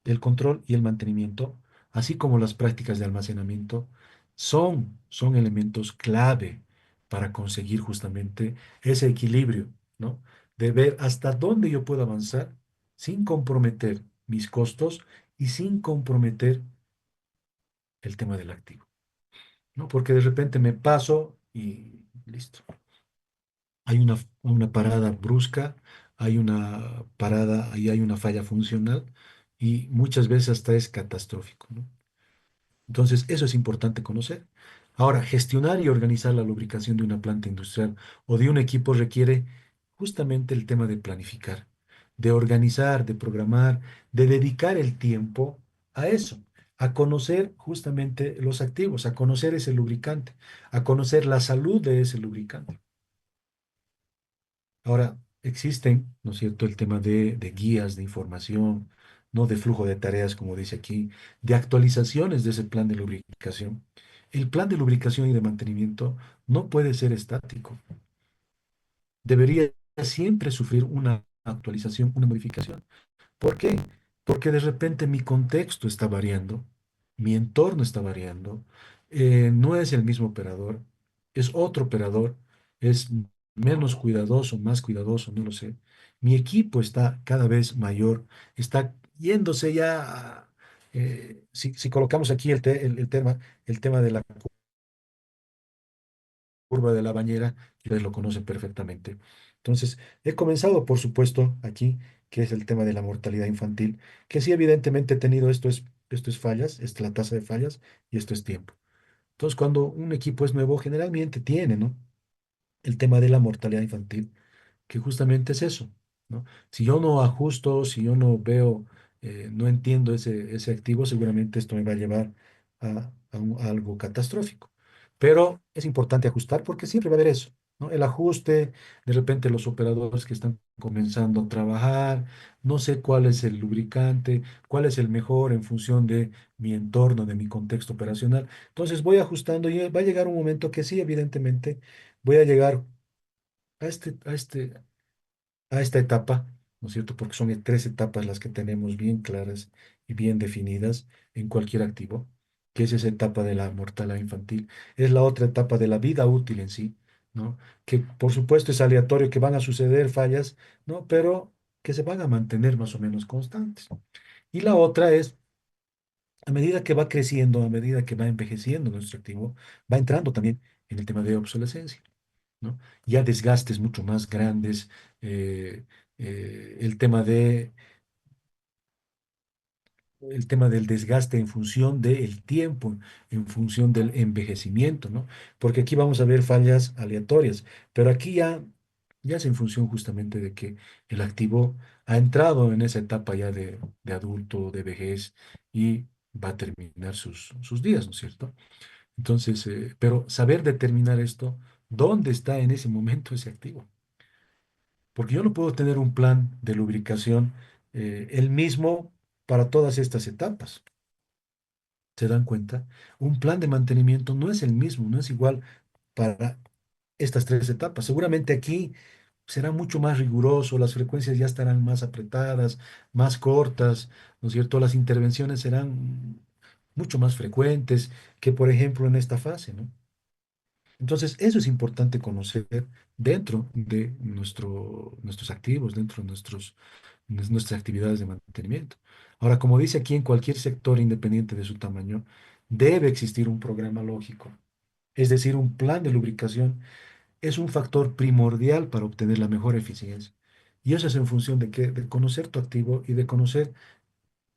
el control y el mantenimiento, así como las prácticas de almacenamiento, son elementos clave para conseguir justamente ese equilibrio, ¿no? De ver hasta dónde yo puedo avanzar sin comprometer mis costos y sin comprometer el tema del activo, ¿no? Porque de repente me paso y listo. Hay una parada brusca, hay una parada, ahí hay una falla funcional y muchas veces hasta es catastrófico, ¿no? Entonces, eso es importante conocer. Ahora, gestionar y organizar la lubricación de una planta industrial o de un equipo requiere justamente el tema de planificar, de organizar, de programar, de dedicar el tiempo a eso, a conocer justamente los activos, a conocer ese lubricante, a conocer la salud de ese lubricante. Ahora, existen, ¿no es cierto?, el tema de guías, de información, no de flujo de tareas, como dice aquí, de actualizaciones de ese plan de lubricación. El plan de lubricación y de mantenimiento no puede ser estático. Debería siempre sufrir una actualización, una modificación. ¿Por qué? Porque de repente mi contexto está variando, mi entorno está variando, no es el mismo operador, es otro operador, es menos cuidadoso, más cuidadoso, no lo sé. Mi equipo está cada vez mayor, está yéndose ya, si colocamos aquí el tema de la curva de la bañera, que ustedes lo conocen perfectamente. Entonces, he comenzado, por supuesto, aquí, que es el tema de la mortalidad infantil, que sí, evidentemente he tenido esto es fallas, es la tasa de fallas y esto es tiempo. Entonces, cuando un equipo es nuevo, generalmente tiene, ¿no? El tema de la mortalidad infantil que justamente es eso, ¿no? Si yo no ajusto, si yo no veo, no entiendo ese activo, seguramente esto me va a llevar a algo catastrófico. Pero es importante ajustar porque siempre va a haber eso, ¿no? El ajuste, de repente los operadores que están comenzando a trabajar, no sé cuál es el lubricante, cuál es el mejor en función de mi entorno, de mi contexto operacional. Entonces voy ajustando y va a llegar un momento que sí, evidentemente, voy a llegar a esta etapa, ¿no es cierto? Porque son tres etapas las que tenemos bien claras y bien definidas en cualquier activo, que es esa etapa de la mortalidad infantil. Es la otra etapa de la vida útil en sí, ¿no? Que por supuesto es aleatorio, que van a suceder fallas, ¿no? Pero que se van a mantener más o menos constantes. Y la otra es, a medida que va creciendo, a medida que va envejeciendo nuestro activo, va entrando también en el tema de obsolescencia, ¿no? Ya desgastes mucho más grandes, eh, el tema de el tema del desgaste en función del tiempo, en función del envejecimiento, ¿no? Porque aquí vamos a ver fallas aleatorias, pero aquí ya es en función justamente de que el activo ha entrado en esa etapa ya de adulto, de vejez, y va a terminar sus días, ¿no es cierto? Entonces, pero saber determinar esto, ¿dónde está en ese momento ese activo? Porque yo no puedo tener un plan de lubricación el mismo para todas estas etapas. ¿Se dan cuenta? Un plan de mantenimiento no es el mismo, no es igual para estas tres etapas. Seguramente aquí será mucho más riguroso, las frecuencias ya estarán más apretadas, más cortas, ¿no es cierto? Las intervenciones serán mucho más frecuentes que, por ejemplo, en esta fase, ¿no? Entonces, eso es importante conocer dentro de nuestros activos, dentro de nuestras actividades de mantenimiento. Ahora, como dice aquí, en cualquier sector independiente de su tamaño, debe existir un programa lógico. Es decir, un plan de lubricación es un factor primordial para obtener la mejor eficiencia. Y eso es en función de qué, de conocer tu activo y de conocer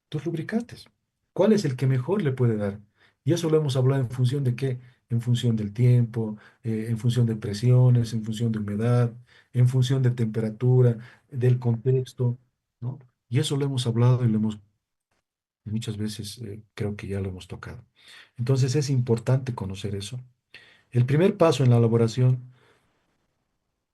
tus lubricantes. ¿Cuál es el que mejor le puede dar? Y eso lo hemos hablado en función de qué, en función del tiempo, en función de presiones, en función de humedad, en función de temperatura, del contexto, ¿no? Y eso lo hemos hablado y lo hemos muchas veces, creo que ya lo hemos tocado. Entonces es importante conocer eso. El primer paso en la elaboración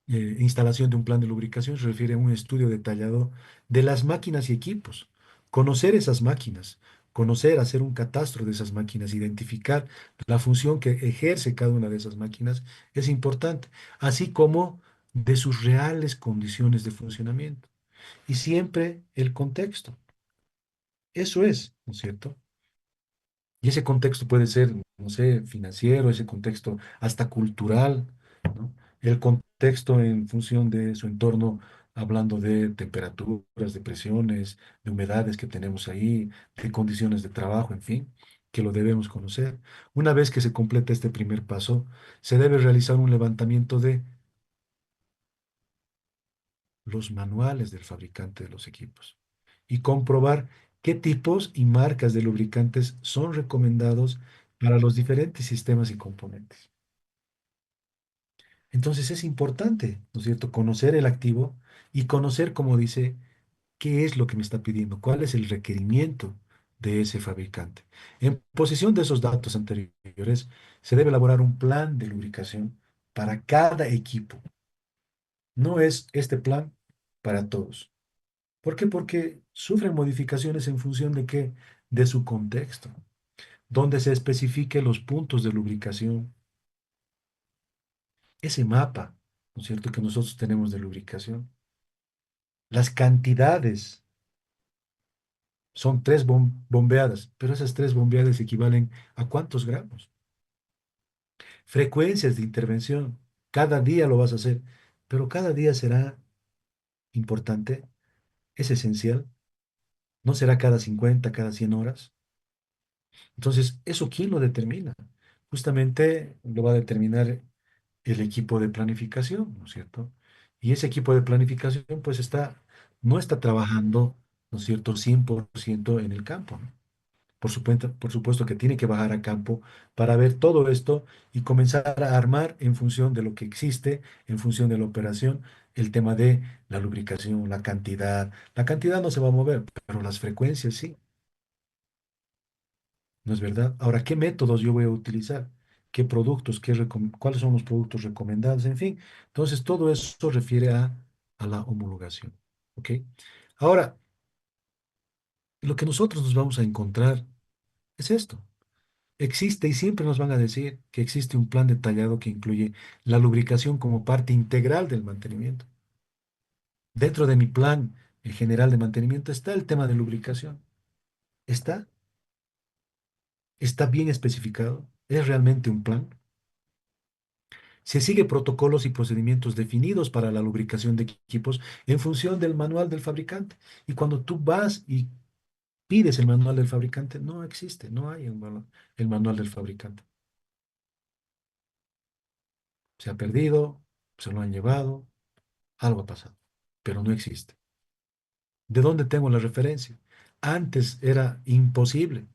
instalación de un plan de lubricación se refiere a un estudio detallado de las máquinas y equipos. Conocer esas máquinas, conocer, hacer un catastro de esas máquinas, identificar la función que ejerce cada una de esas máquinas es importante, así como de sus reales condiciones de funcionamiento. Y siempre el contexto. Eso es, ¿no es cierto? Y ese contexto puede ser, no sé, financiero, ese contexto hasta cultural, ¿no? El contexto en función de su entorno, hablando de temperaturas, de presiones, de humedades que tenemos ahí, de condiciones de trabajo, en fin, que lo debemos conocer. Una vez que se completa este primer paso, se debe realizar un levantamiento de los manuales del fabricante de los equipos y comprobar qué tipos y marcas de lubricantes son recomendados para los diferentes sistemas y componentes. Entonces es importante, ¿no es cierto?, conocer el activo y conocer, como dice, qué es lo que me está pidiendo, cuál es el requerimiento de ese fabricante. En posesión de esos datos anteriores, se debe elaborar un plan de lubricación para cada equipo. No es este plan para todos. ¿Por qué? Porque sufren modificaciones en función de qué, de su contexto, donde se especifique los puntos de lubricación, ese mapa, ¿no es cierto?, que nosotros tenemos de lubricación. Las cantidades son tres bombeadas, pero esas tres bombeadas equivalen a ¿cuántos gramos? Frecuencias de intervención. Cada día lo vas a hacer, pero cada día será importante, es esencial. No será cada 50, cada 100 horas. Entonces, ¿eso quién lo determina? Justamente lo va a determinar el equipo de planificación, ¿no es cierto? Y ese equipo de planificación, pues no está trabajando, ¿no es cierto?, 100% en el campo, ¿no? Por supuesto que tiene que bajar a campo para ver todo esto y comenzar a armar en función de lo que existe, en función de la operación, el tema de la lubricación, la cantidad. La cantidad no se va a mover, pero las frecuencias sí. ¿No es verdad? Ahora, ¿qué métodos yo voy a utilizar? ¿Qué productos? ¿Cuáles son los productos recomendados? En fin, entonces todo eso refiere a la homologación. ¿Ok? Ahora, lo que nosotros nos vamos a encontrar es esto. Existe y siempre nos van a decir que existe un plan detallado que incluye la lubricación como parte integral del mantenimiento. Dentro de mi plan general de mantenimiento está el tema de lubricación. Está, está bien especificado. Es realmente un plan. Se sigue protocolos y procedimientos definidos para la lubricación de equipos en función del manual del fabricante. Y cuando tú vas y pides el manual del fabricante, no existe, no hay el manual del fabricante. Se ha perdido, se lo han llevado, algo ha pasado, pero no existe. ¿De dónde tengo la referencia? Antes era imposible.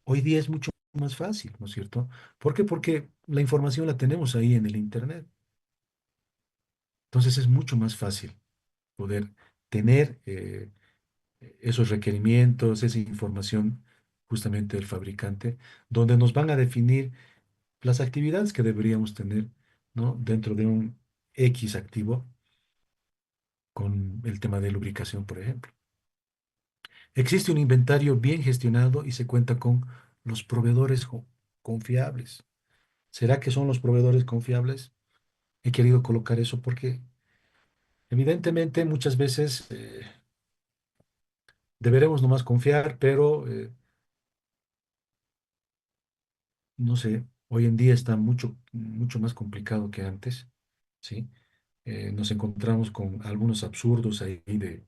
Hoy día es mucho más fácil, ¿no es cierto? ¿Por qué? Porque la información la tenemos ahí en el Internet. Entonces es mucho más fácil poder tener esos requerimientos, esa información justamente del fabricante, donde nos van a definir las actividades que deberíamos tener, ¿no? Dentro de un X activo con el tema de lubricación, por ejemplo. Existe un inventario bien gestionado y se cuenta con los proveedores confiables. ¿Será que son los proveedores confiables? He querido colocar eso porque evidentemente muchas veces deberemos nomás confiar, pero no sé, hoy en día está mucho más complicado que antes, ¿sí? Nos encontramos con algunos absurdos ahí de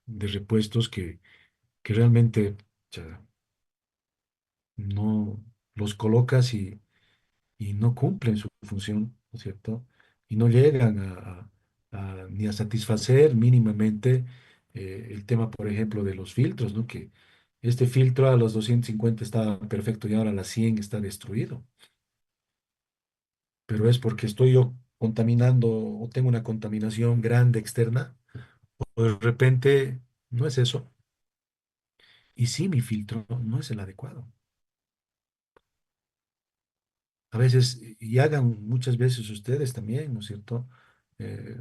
repuestos que realmente, o sea, no los colocas y no cumplen su función, ¿no es cierto? Y no llegan ni a satisfacer mínimamente el tema, por ejemplo, de los filtros, ¿no? Que este filtro a los 250 está perfecto y ahora a las 100 está destruido. Pero es porque estoy yo contaminando o tengo una contaminación grande externa, o de repente no es eso. Y sí, mi filtro no es el adecuado. A veces, y hagan muchas veces ustedes también, ¿no es cierto? Eh,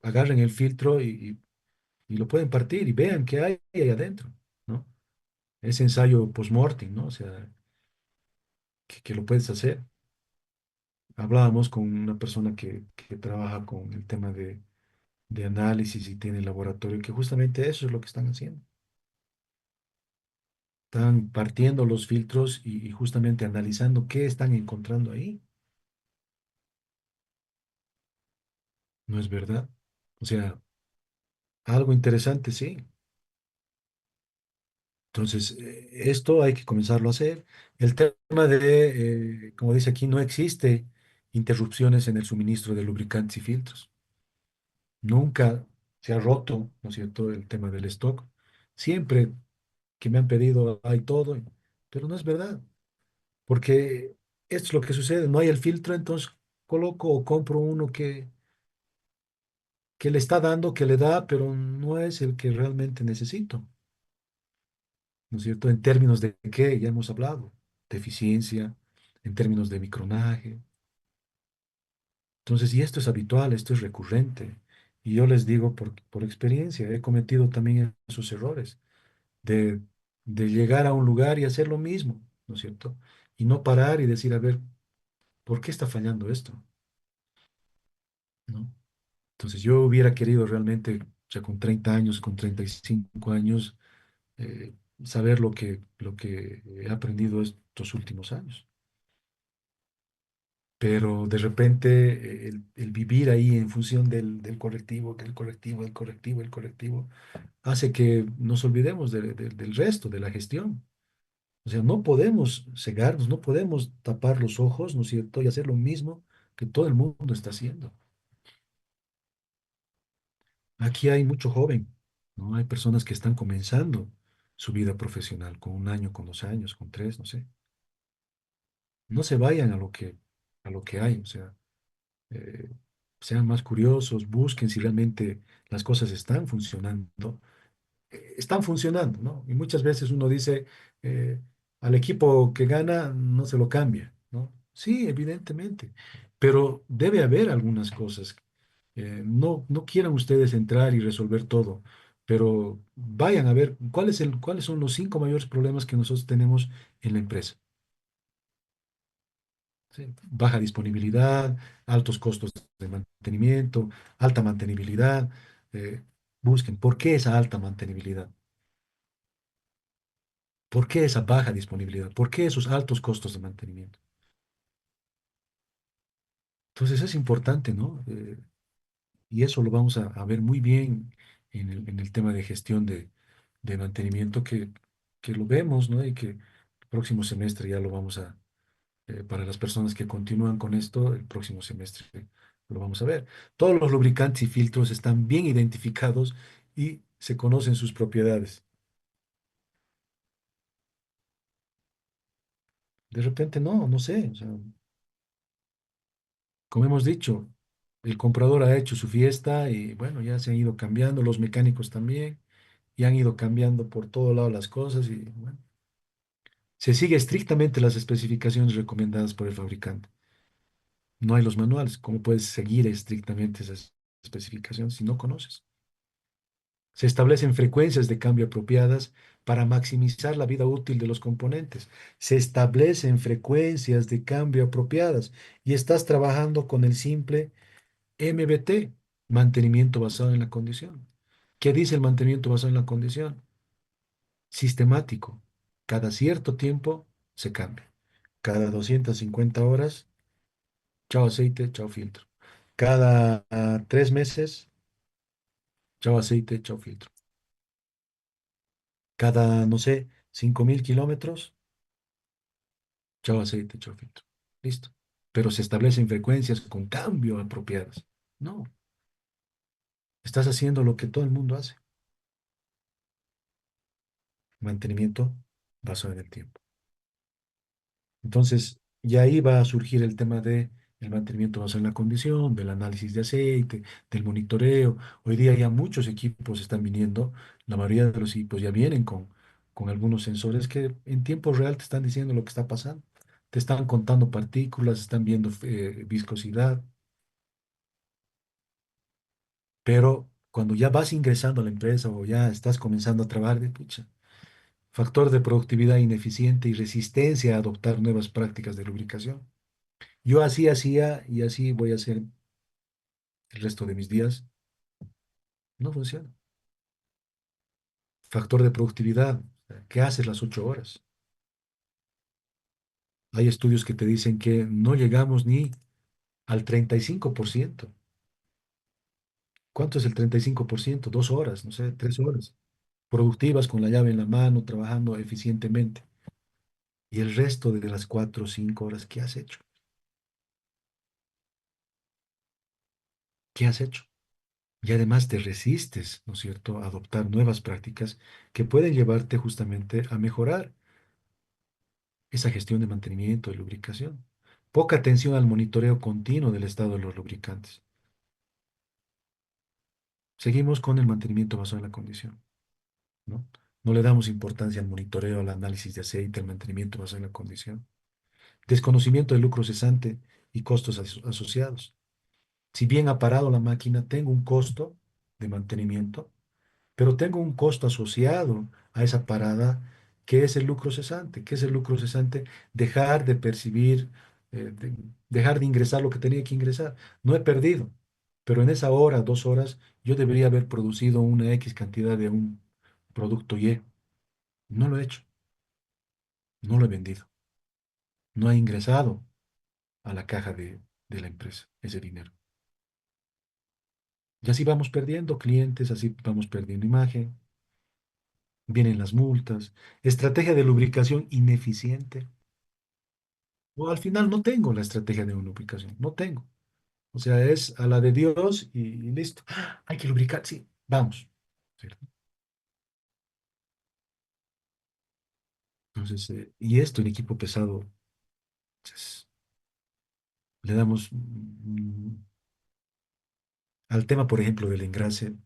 Agarren el filtro y lo pueden partir y vean qué hay ahí adentro, ¿no? Ese ensayo post-mortem, ¿no? O sea, que lo puedes hacer. Hablábamos con una persona que trabaja con el tema de análisis y tiene laboratorio, que justamente eso es lo que están haciendo. Están partiendo los filtros y justamente analizando qué están encontrando ahí. ¿No es verdad? O sea, algo interesante, sí. Entonces, esto hay que comenzarlo a hacer. El tema como dice aquí, no existe interrupciones en el suministro de lubricantes y filtros. Nunca se ha roto, ¿no es cierto?, el tema del stock. Siempre que me han pedido hay todo, pero no es verdad, porque esto es lo que sucede. No hay el filtro, entonces coloco o compro uno que le está dando, que le da, pero no es el que realmente necesito. ¿No es cierto? En términos de qué, ya hemos hablado, de eficiencia, en términos de micronaje. Entonces, y esto es habitual, esto es recurrente. Y yo les digo por experiencia, he cometido también esos errores de, de llegar a un lugar y hacer lo mismo, ¿no es cierto? Y no parar y decir, a ver, ¿por qué está fallando esto? ¿No? Entonces, yo hubiera querido realmente, o sea, con 30 años, con 35 años, eh, saber lo que he aprendido estos últimos años. Pero de repente el vivir ahí en función del correctivo, que el correctivo, el correctivo, el correctivo, hace que nos olvidemos del resto, de la gestión. O sea, no podemos cegarnos, no podemos tapar los ojos, ¿no es cierto? Y hacer lo mismo que todo el mundo está haciendo. Aquí hay mucho joven, ¿no? Hay personas que están comenzando su vida profesional con 1 año, con 2 años, con tres, no sé. No se vayan a lo que hay, o sea. eh, Sean más curiosos, busquen si realmente las cosas están funcionando. Están funcionando, ¿no? Y muchas veces uno dice, al equipo que gana no se lo cambia, ¿no? Sí, evidentemente, pero debe haber algunas cosas. No quieran ustedes entrar y resolver todo, pero vayan a ver cuáles son los 5 mayores problemas que nosotros tenemos en la empresa. ¿Sí? Baja disponibilidad, altos costos de mantenimiento, alta mantenibilidad. eh, Busquen por qué esa alta mantenibilidad, por qué esa baja disponibilidad, por qué esos altos costos de mantenimiento. Entonces es importante, ¿no? Y eso lo vamos a ver muy bien en el tema de gestión de mantenimiento que lo vemos, ¿no? Y que el próximo semestre ya lo vamos para las personas que continúan con esto, el próximo semestre lo vamos a ver. Todos los lubricantes y filtros están bien identificados y se conocen sus propiedades. De repente no, no sé. O sea, como hemos dicho, el comprador ha hecho su fiesta y bueno, ya se han ido cambiando, los mecánicos también, y han ido cambiando por todo lado las cosas y bueno, se sigue estrictamente las especificaciones recomendadas por el fabricante. No hay los manuales. ¿Cómo puedes seguir estrictamente esas especificaciones si no conoces? Se establecen frecuencias de cambio apropiadas para maximizar la vida útil de los componentes. Se establecen frecuencias de cambio apropiadas y estás trabajando con el simple MBT, mantenimiento basado en la condición. ¿Qué dice el mantenimiento basado en la condición? Sistemático. Cada cierto tiempo se cambia. Cada 250 horas, chao aceite, chao filtro. Cada 3 meses, chao aceite, chao filtro. Cada, no sé, 5.000 kilómetros, chao aceite, chao filtro. Listo. Pero se establecen frecuencias con cambio apropiadas. No, estás haciendo lo que todo el mundo hace. Mantenimiento basado en el tiempo. Entonces, y ahí va a surgir el tema de el mantenimiento basado en la condición, del análisis de aceite, del monitoreo. Hoy día ya muchos equipos están viniendo, la mayoría de los equipos ya vienen con algunos sensores que en tiempo real te están diciendo lo que está pasando. Te están contando partículas, están viendo viscosidad, pero cuando ya vas ingresando a la empresa o ya estás comenzando a trabajar, de pucha, factor de productividad ineficiente y resistencia a adoptar nuevas prácticas de lubricación. Yo así hacía y así voy a hacer el resto de mis días. No funciona. Factor de productividad. ¿Qué haces las 8 horas? Hay estudios que te dicen que no llegamos ni al 35%. ¿Cuánto es el 35%? 2 horas, no sé, 3 horas. Productivas con la llave en la mano, trabajando eficientemente. Y el resto de las 4 o 5 horas, ¿qué has hecho? ¿Qué has hecho? Y además te resistes, ¿no es cierto?, a adoptar nuevas prácticas que pueden llevarte justamente a mejorar esa gestión de mantenimiento y lubricación. Poca atención al monitoreo continuo del estado de los lubricantes. Seguimos con el mantenimiento basado en la condición, ¿no? No le damos importancia al monitoreo, al análisis de aceite, al mantenimiento basado en la condición. Desconocimiento del lucro cesante y costos asociados. Si bien ha parado la máquina, tengo un costo de mantenimiento, pero tengo un costo asociado a esa parada, que es el lucro cesante. ¿Qué es el lucro cesante? Dejar de percibir, dejar de ingresar lo que tenía que ingresar. No he perdido, pero en esa hora, 2 horas, yo debería haber producido una X cantidad de un producto Y. No lo he hecho, no lo he vendido, no ha ingresado a la caja de la empresa ese dinero. Y así vamos perdiendo clientes, así vamos perdiendo imagen, vienen las multas, estrategia de lubricación ineficiente. O al final no tengo la estrategia de una lubricación, no tengo. O sea, es a la de Dios y listo. ¡Ah! Hay que lubricar, sí, vamos. ¿Cierto? Entonces, y esto en equipo pesado, pues, le damos al tema, por ejemplo, del engrase,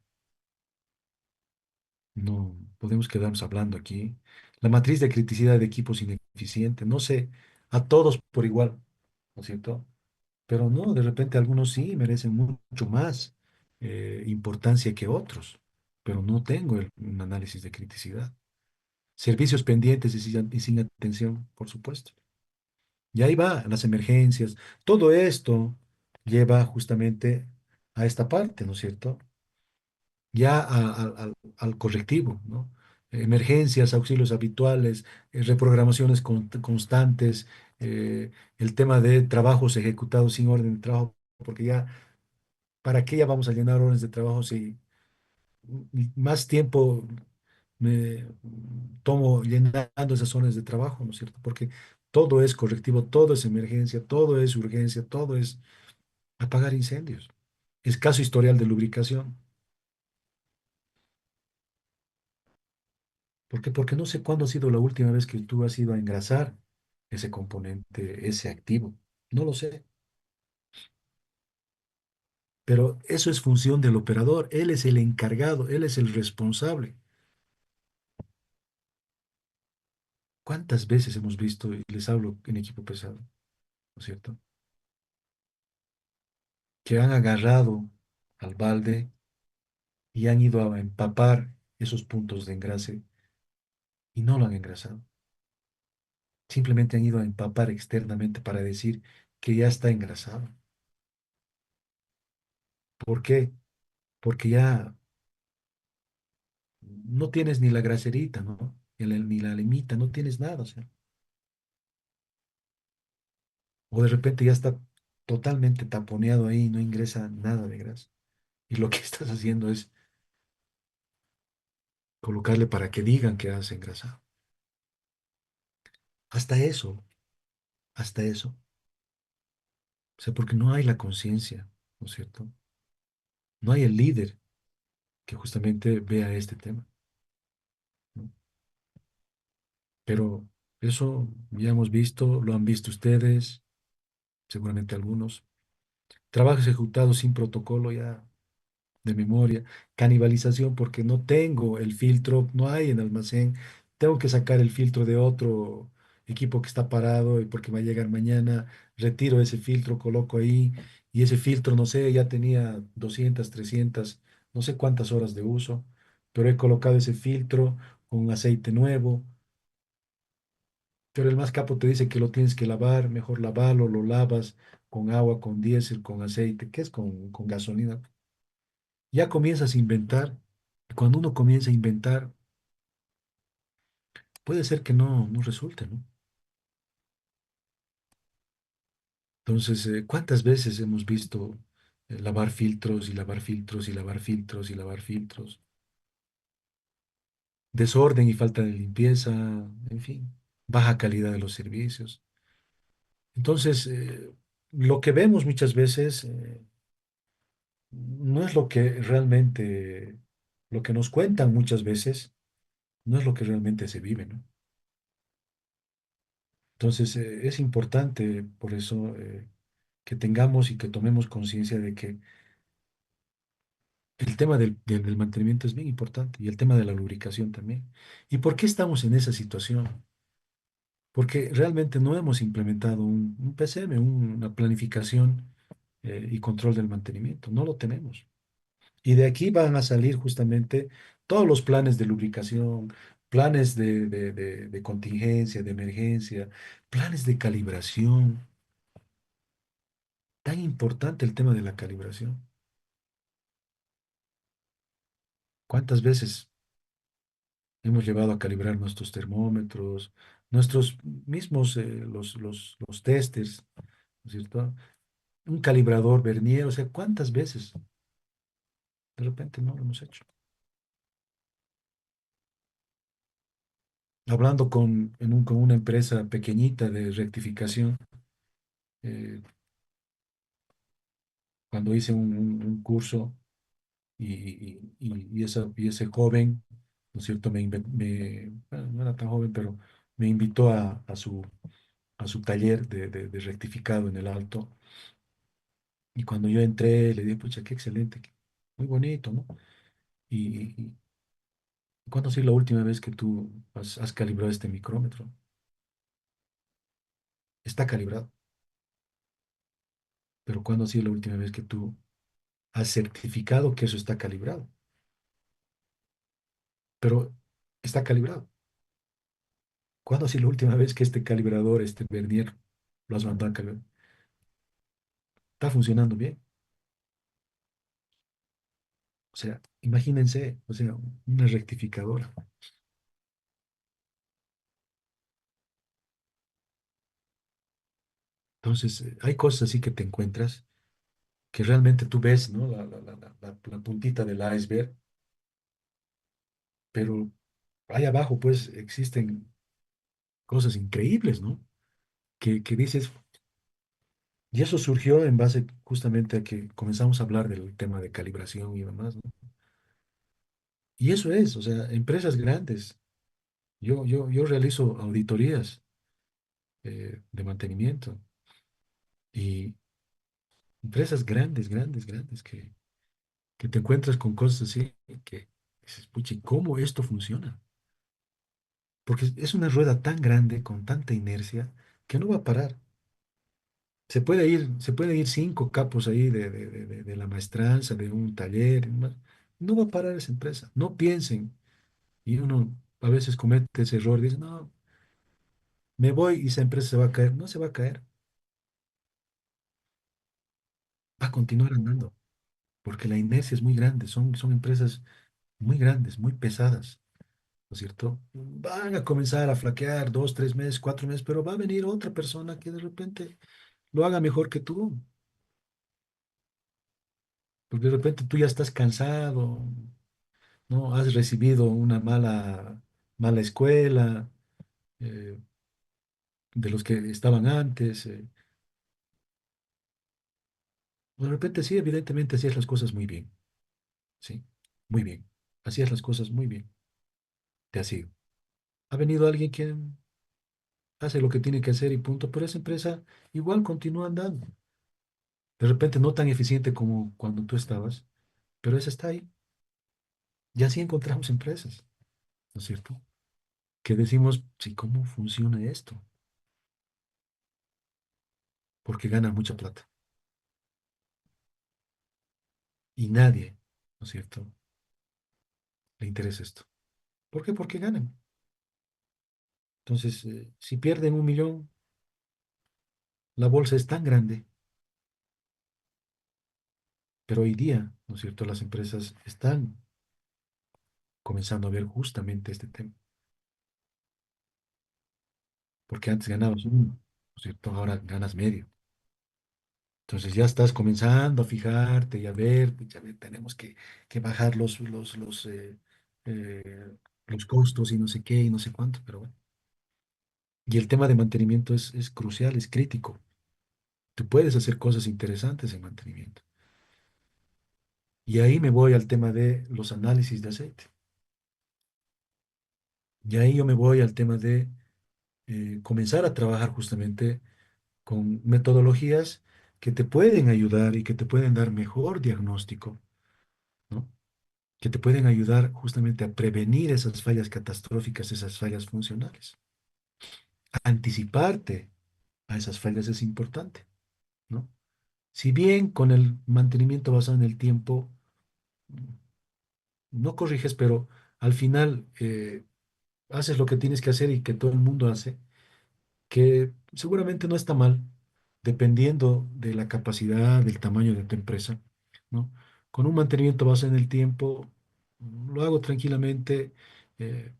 no podemos quedarnos hablando aquí. La matriz de criticidad de equipos ineficiente, no sé, a todos por igual, ¿no es cierto? Pero no, de repente algunos sí merecen mucho más importancia que otros, pero no tengo un análisis de criticidad. Servicios pendientes y sin atención, por supuesto. Y ahí va, las emergencias. Todo esto lleva justamente a esta parte, ¿no es cierto? Ya al correctivo, ¿no? Emergencias, auxilios habituales, reprogramaciones constantes, el tema de trabajos ejecutados sin orden de trabajo, porque ya, ¿para qué ya vamos a llenar órdenes de trabajo si más tiempo me tomo llenando esas zonas de trabajo? ¿No es cierto? Porque todo es correctivo, todo es emergencia, todo es urgencia, todo es apagar incendios. Escaso historial de lubricación. ¿Por qué? Porque no sé cuándo ha sido la última vez que tú has ido a engrasar ese componente, ese activo. No lo sé. Pero eso es función del operador. Él es el encargado, él es el responsable. ¿Cuántas veces hemos visto, y les hablo en equipo pesado, ¿no es cierto? Que han agarrado al balde y han ido a empapar esos puntos de engrase y no lo han engrasado. Simplemente han ido a empapar externamente para decir que ya está engrasado. ¿Por qué? Porque ya no tienes ni la graserita, ¿no? Ni la limita, no tienes nada, o sea. O de repente ya está totalmente taponeado ahí, no ingresa nada de grasa. Y lo que estás haciendo es colocarle para que digan que has engrasado. Hasta eso, hasta eso. O sea, porque no hay la conciencia, ¿no es cierto? No hay el líder que justamente vea este tema, ¿no? Pero eso ya hemos visto, lo han visto ustedes, seguramente algunos. Trabajos ejecutados sin protocolo ya de memoria, canibalización porque no tengo el filtro, no hay en almacén, tengo que sacar el filtro de otro equipo que está parado y porque va a llegar mañana, retiro ese filtro, coloco ahí y ese filtro, no sé, ya tenía 200 300 no sé cuántas horas de uso, pero he colocado ese filtro con aceite nuevo, pero el más capo te dice que lo tienes que lavar, mejor lavarlo, lo lavas con agua, con diésel, con aceite, ¿qué es con gasolina? Ya comienzas a inventar. Y cuando uno comienza a inventar, puede ser que no resulte, ¿no? Entonces, ¿cuántas veces hemos visto lavar filtros y lavar filtros y lavar filtros y lavar filtros? Desorden y falta de limpieza, en fin, baja calidad de los servicios. Entonces, lo que vemos muchas veces no es lo que realmente, lo que nos cuentan muchas veces, no es lo que realmente se vive, ¿no? Entonces, es importante, por eso, que tengamos y que tomemos conciencia de que el tema del mantenimiento es bien importante y el tema de la lubricación también. ¿Y por qué estamos en esa situación? Porque realmente no hemos implementado un PCM, una planificación y control del mantenimiento. No lo tenemos. Y de aquí van a salir justamente todos los planes de lubricación, planes de contingencia, de emergencia, planes de calibración. Tan importante el tema de la calibración. ¿Cuántas veces hemos llevado a calibrar nuestros termómetros, nuestros mismos, los testers, ¿no es cierto? Un calibrador vernier, o sea, ¿cuántas veces? De repente no lo hemos hecho. Hablando con una empresa pequeñita de rectificación, eh, cuando hice un curso y ese joven, ¿no es cierto? Bueno, no era tan joven, pero me invitó a su taller de rectificado en el Alto. Y cuando yo entré, le dije, pucha, qué excelente, muy bonito, ¿no? Y ¿cuándo ha sido la última vez que tú has calibrado este micrómetro? Está calibrado, pero ¿cuándo ha sido la última vez que tú has certificado que eso está calibrado? Pero está calibrado. ¿Cuándo ha sido la última vez que este calibrador, este vernier, lo has mandado a calibrar? Está funcionando bien. O sea, imagínense, o sea, una rectificadora. Entonces, hay cosas así que te encuentras que realmente tú ves, ¿no? La puntita del iceberg, pero ahí abajo, pues, existen cosas increíbles, ¿no? Que dices, y eso surgió en base justamente a que comenzamos a hablar del tema de calibración y demás, ¿no? Y eso es, o sea, empresas grandes. Yo realizo auditorías de mantenimiento y empresas grandes, grandes, grandes que te encuentras con cosas así que dices, pucha, ¿y cómo esto funciona? Porque es una rueda tan grande, con tanta inercia, que no va a parar. Se puede ir cinco capos ahí de la maestranza, de un taller, no va a parar esa empresa. No piensen. Y uno a veces comete ese error, dice, no, me voy y esa empresa se va a caer. No se va a caer, va a continuar andando, porque la inercia es muy grande, son empresas muy grandes, muy pesadas, ¿no es cierto? Van a comenzar a flaquear 2, 3 meses, 4 meses, pero va a venir otra persona que de repente lo haga mejor que tú, porque de repente tú ya estás cansado, ¿no? Has recibido una mala escuela de los que estaban antes. De repente sí, evidentemente hacías las cosas muy bien, ¿sí? Muy bien. Hacías las cosas muy bien. Te ha sido. Ha venido alguien que hace lo que tiene que hacer y punto, pero esa empresa igual continúa andando. De repente no tan eficiente como cuando tú estabas, pero esa está ahí. Y así encontramos empresas, ¿no es cierto? Que decimos, sí, ¿cómo funciona esto? Porque ganan mucha plata. Y nadie, ¿no es cierto?, le interesa esto. ¿Por qué? Porque ganan. Entonces, si pierden 1 millón, la bolsa es tan grande, pero hoy día, ¿no es cierto?, las empresas están comenzando a ver justamente este tema. Porque antes ganabas uno, ¿no es cierto? Ahora ganas medio. Entonces ya estás comenzando a fijarte y a ver, pucha, tenemos que bajar eh, los costos y no sé qué y no sé cuánto, pero bueno. Y el tema de mantenimiento es crucial, es crítico. Tú puedes hacer cosas interesantes en mantenimiento. Y ahí me voy al tema de los análisis de aceite. Y ahí yo me voy al tema de comenzar a trabajar justamente con metodologías que te pueden ayudar y que te pueden dar mejor diagnóstico, ¿no? Que te pueden ayudar justamente a prevenir esas fallas catastróficas, esas fallas funcionales. Anticiparte a esas fallas es importante, ¿no? Si bien con el mantenimiento basado en el tiempo, no corriges, pero al final haces lo que tienes que hacer y que todo el mundo hace, que seguramente no está mal, dependiendo de la capacidad, del tamaño de tu empresa, ¿no? Con un mantenimiento basado en el tiempo, lo hago tranquilamente, eh,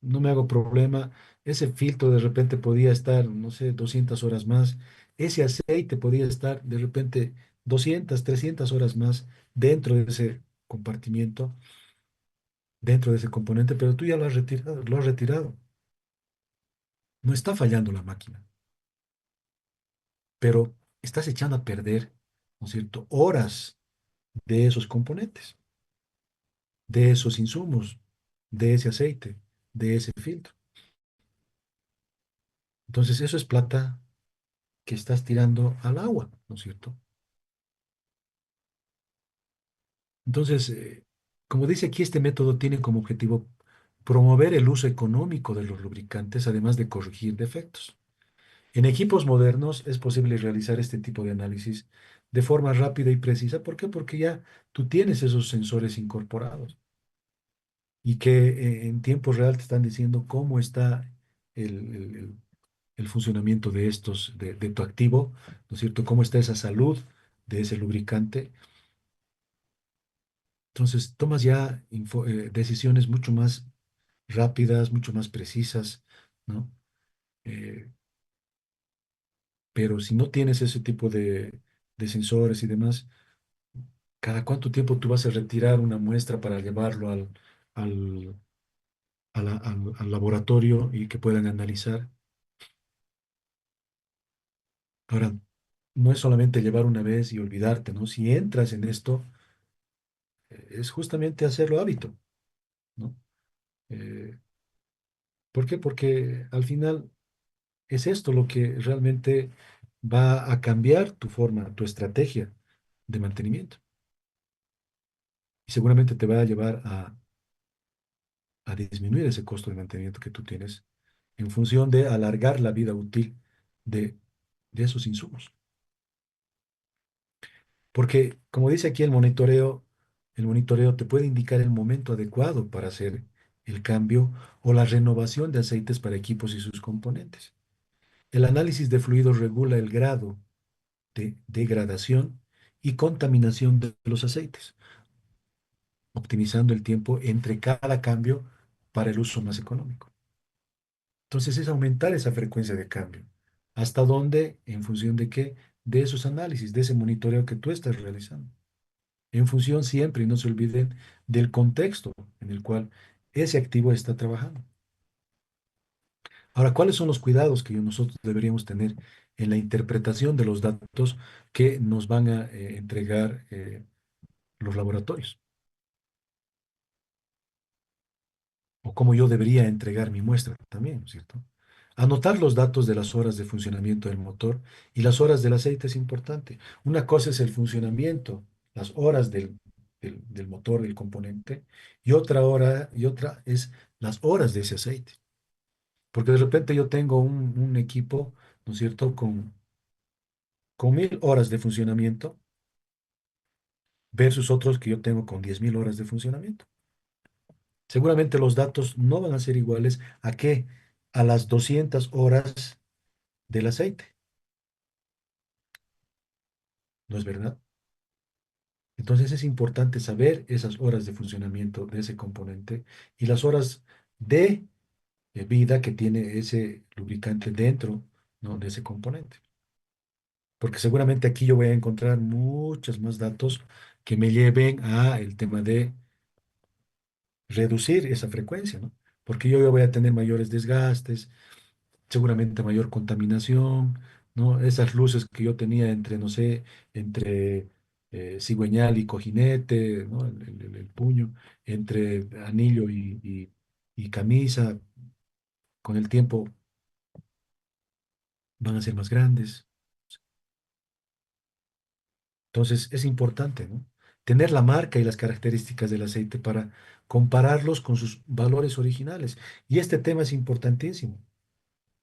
no me hago problema. Ese filtro de repente podía estar, no sé, 200 horas más. Ese aceite podía estar de repente 200, 300 horas más dentro de ese compartimiento, dentro de ese componente, pero tú ya lo has retirado, lo has retirado. No está fallando la máquina, pero estás echando a perder, ¿no es cierto?, horas de esos componentes, de esos insumos, de ese aceite, de ese filtro. Entonces, eso es plata que estás tirando al agua, ¿no es cierto? Entonces, como dice aquí, este método tiene como objetivo promover el uso económico de los lubricantes, además de corregir defectos. En equipos modernos es posible realizar este tipo de análisis de forma rápida y precisa. ¿Por qué? Porque ya tú tienes esos sensores incorporados y que en tiempo real te están diciendo cómo está el, el- el- el funcionamiento de estos, de tu activo, ¿no es cierto? Cómo está esa salud de ese lubricante. Entonces, tomas ya decisiones mucho más rápidas, mucho más precisas, ¿no? Eh, pero si no tienes ese tipo de sensores y demás, ¿cada cuánto tiempo tú vas a retirar una muestra para llevarlo al, al laboratorio y que puedan analizar? Ahora, no es solamente llevar una vez y olvidarte, ¿no? Si entras en esto, es justamente hacerlo hábito, ¿no? Eh, ¿Por qué? Porque al final es esto lo que realmente va a cambiar tu forma, tu estrategia de mantenimiento. Y seguramente te va a llevar a disminuir ese costo de mantenimiento que tú tienes en función de alargar la vida útil de, de esos insumos. Porque, como dice aquí el monitoreo te puede indicar el momento adecuado para hacer el cambio o la renovación de aceites para equipos y sus componentes. El análisis de fluidos regula el grado de degradación y contaminación de los aceites, optimizando el tiempo entre cada cambio para el uso más económico. Entonces es aumentar esa frecuencia de cambio. ¿Hasta dónde? En función de qué? De esos análisis, de ese monitoreo que tú estás realizando. En función siempre, y no se olviden, del contexto en el cual ese activo está trabajando. Ahora, ¿cuáles son los cuidados que nosotros deberíamos tener en la interpretación de los datos que nos van a entregar los laboratorios? O cómo yo debería entregar mi muestra también, ¿no es cierto? Anotar los datos de las horas de funcionamiento del motor y las horas del aceite es importante. Una cosa es el funcionamiento, las horas del motor, del componente, y otra es las horas de ese aceite. Porque de repente yo tengo un equipo, ¿no es cierto?, con 1000 horas de funcionamiento versus otros que yo tengo con 10.000 horas de funcionamiento. Seguramente los datos no van a ser iguales a qué, a las 200 horas del aceite, ¿no es verdad? Entonces es importante saber esas horas de funcionamiento de ese componente y las horas de vida que tiene ese lubricante dentro, ¿no?, de ese componente. Porque seguramente aquí yo voy a encontrar muchos más datos que me lleven a el tema de reducir esa frecuencia, ¿no? Porque yo voy a tener mayores desgastes, seguramente mayor contaminación, ¿no? Esas luces que yo tenía entre, no sé, entre cigüeñal y cojinete, ¿no? El puño, entre anillo y camisa, con el tiempo van a ser más grandes. Entonces es importante, ¿no? Tener la marca y las características del aceite para compararlos con sus valores originales. Y este tema es importantísimo.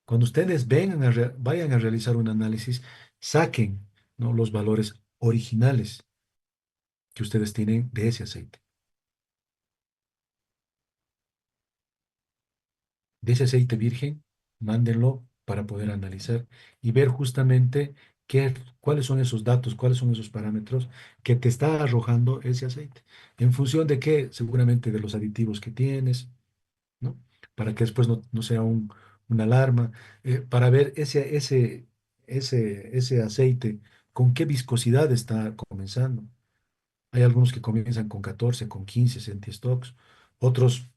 Cuando ustedes vayan a realizar un análisis, saquen, ¿no?, los valores originales que ustedes tienen de ese aceite. De ese aceite virgen, mándenlo para poder analizar y ver justamente cuáles son esos datos, cuáles son esos parámetros que te está arrojando ese aceite. ¿En función de qué? Seguramente de los aditivos que tienes, ¿no? Para que después no sea una alarma, para ver ese aceite, con qué viscosidad está comenzando. Hay algunos que comienzan con 14, con 15 centistocks, otros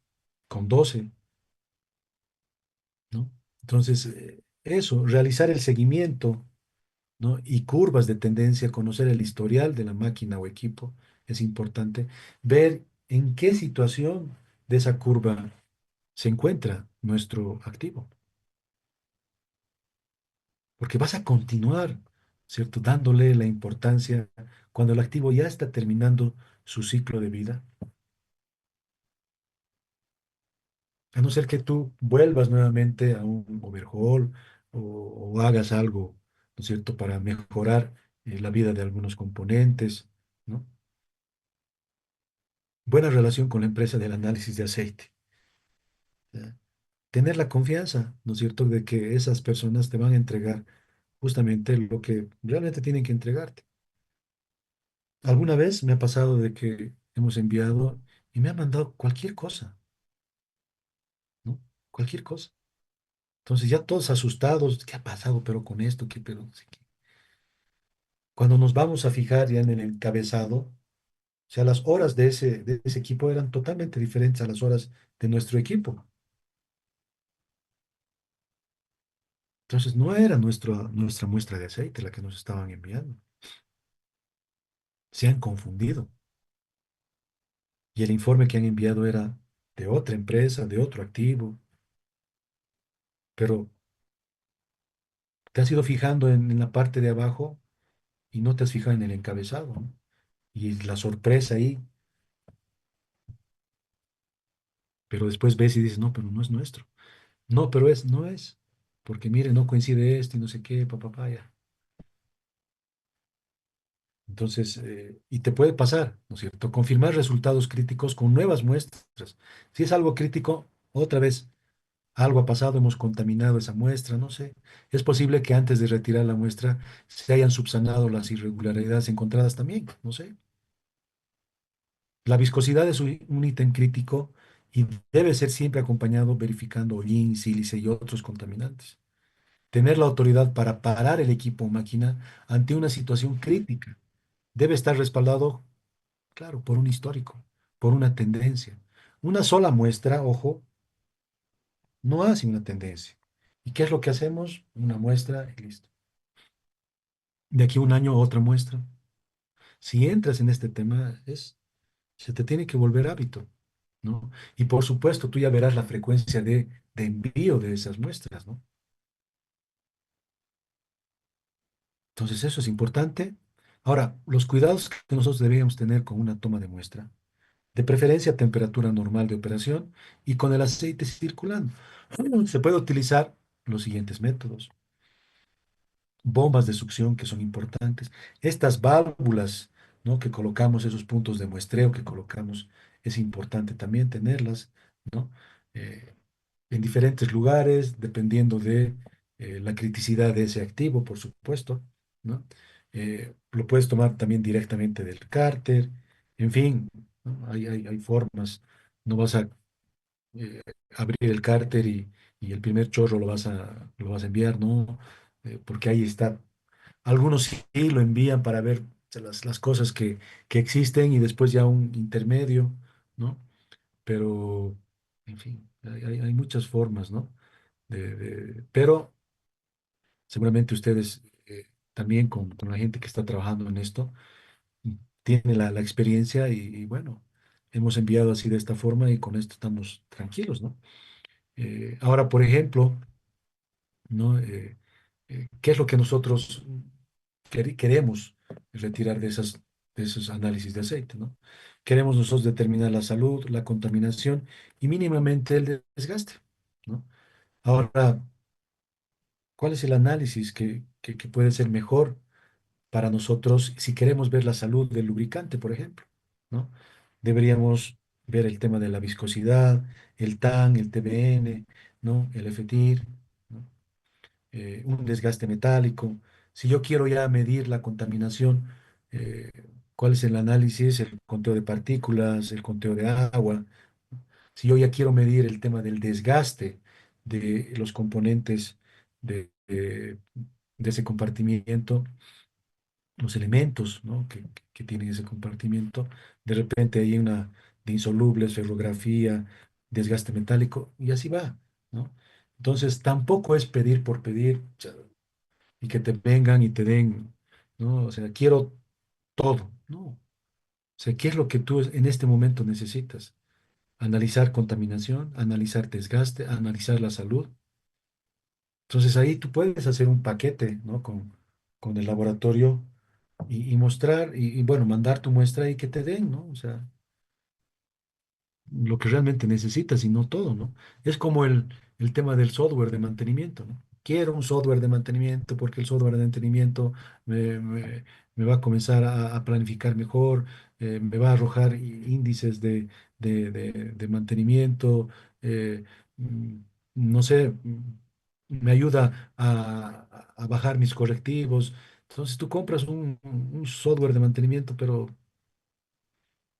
con 12, ¿no? Entonces, eso, realizar el seguimiento, ¿no?, y curvas de tendencia, conocer el historial de la máquina o equipo, es importante. Ver en qué situación de esa curva se encuentra nuestro activo, porque vas a continuar, ¿cierto?, dándole la importancia cuando el activo ya está terminando su ciclo de vida, a no ser que tú vuelvas nuevamente a un overhaul o hagas algo, ¿no es cierto?, para mejorar la vida de algunos componentes, ¿no? Buena relación con la empresa del análisis de aceite. ¿Ya? Tener la confianza, ¿no es cierto?, de que esas personas te van a entregar justamente lo que realmente tienen que entregarte. Alguna vez me ha pasado de que hemos enviado y me han mandado cualquier cosa, ¿no? Cualquier cosa. Entonces ya todos asustados, ¿qué ha pasado pero con esto? ¿Qué pero no sé qué? Cuando nos vamos a fijar ya en el encabezado, o sea, las horas de ese equipo eran totalmente diferentes a las horas de nuestro equipo. Entonces no era nuestra muestra de aceite la que nos estaban enviando. Se han confundido. Y el informe que han enviado era de otra empresa, de otro activo. pero te has ido fijando en la parte de abajo y no te has fijado en el encabezado, ¿no? Y la sorpresa ahí, pero después ves y dices, no, pero no es nuestro. No, pero no es, porque mire, no coincide esto y no sé qué, papá, ya. Entonces, y te puede pasar, ¿no es cierto? Confirmar resultados críticos con nuevas muestras. Si es algo crítico, otra vez, algo ha pasado, hemos contaminado esa muestra, no sé. Es posible que antes de retirar la muestra se hayan subsanado las irregularidades encontradas también, no sé. La viscosidad es un ítem crítico y debe ser siempre acompañado verificando hollín, sílice y otros contaminantes. Tener la autoridad para parar el equipo o máquina ante una situación crítica debe estar respaldado, claro, por un histórico, por una tendencia. Una sola muestra, ojo, no hace una tendencia. ¿Y qué es lo que hacemos? Una muestra y listo. De aquí a un año otra muestra. Si entras en este tema, se te tiene que volver hábito, ¿no? Y por supuesto, tú ya verás la frecuencia de envío de esas muestras, ¿no? Entonces, eso es importante. Ahora, los cuidados que nosotros deberíamos tener con una toma de muestra, de preferencia a temperatura normal de operación y con el aceite circulando. Se puede utilizar los siguientes métodos. Bombas de succión que son importantes. Estas válvulas, ¿no? Que colocamos, esos puntos de muestreo que colocamos, es importante también tenerlas, ¿no? Eh, en diferentes lugares, dependiendo de la criticidad de ese activo, por supuesto, ¿no? Lo puedes tomar también directamente del cárter, en fin, ¿no? Hay formas. No vas a abrir el cárter y el primer chorro lo vas a enviar, ¿no? Porque ahí está. Algunos sí lo envían para ver las cosas que existen y después ya un intermedio, ¿no? Pero, en fin, hay muchas formas, ¿no? Pero seguramente ustedes también con la gente que está trabajando en esto, tienen la experiencia y bueno, hemos enviado así de esta forma y con esto estamos tranquilos, ¿no? Ahora, por ejemplo, ¿no? ¿Qué es lo que nosotros queremos retirar de esos análisis de aceite, ¿no? Queremos nosotros determinar la salud, la contaminación y mínimamente el desgaste, ¿no? Ahora, ¿cuál es el análisis que puede ser mejor para nosotros si queremos ver la salud del lubricante, por ejemplo, ¿no? Deberíamos ver el tema de la viscosidad, el TAN, el TBN, ¿no? El FTIR, ¿no? Un desgaste metálico. Si yo quiero ya medir la contaminación, eh, ¿cuál es el análisis? El conteo de partículas, el conteo de agua. Si yo ya quiero medir el tema del desgaste de los componentes de ese compartimiento, los elementos, ¿no? que tienen ese compartimiento, de repente hay una de insolubles, ferrografía, desgaste metálico, y así va, ¿no? Entonces, tampoco es pedir por pedir, y que te vengan y te den, ¿no? O sea, quiero todo, ¿no? O sea, ¿qué es lo que tú en este momento necesitas? Analizar contaminación, analizar desgaste, analizar la salud. Entonces ahí tú puedes hacer un paquete, ¿no? Con el laboratorio y mostrar, bueno, mandar tu muestra y que te den, ¿no? O sea, lo que realmente necesitas y no todo, ¿no? Es como el tema del software de mantenimiento, ¿no? Quiero un software de mantenimiento porque el software de mantenimiento me, me- me va a comenzar a planificar mejor, me va a arrojar índices de mantenimiento, eh, mm, no sé, me ayuda a bajar mis correctivos. Entonces tú compras un software de mantenimiento, pero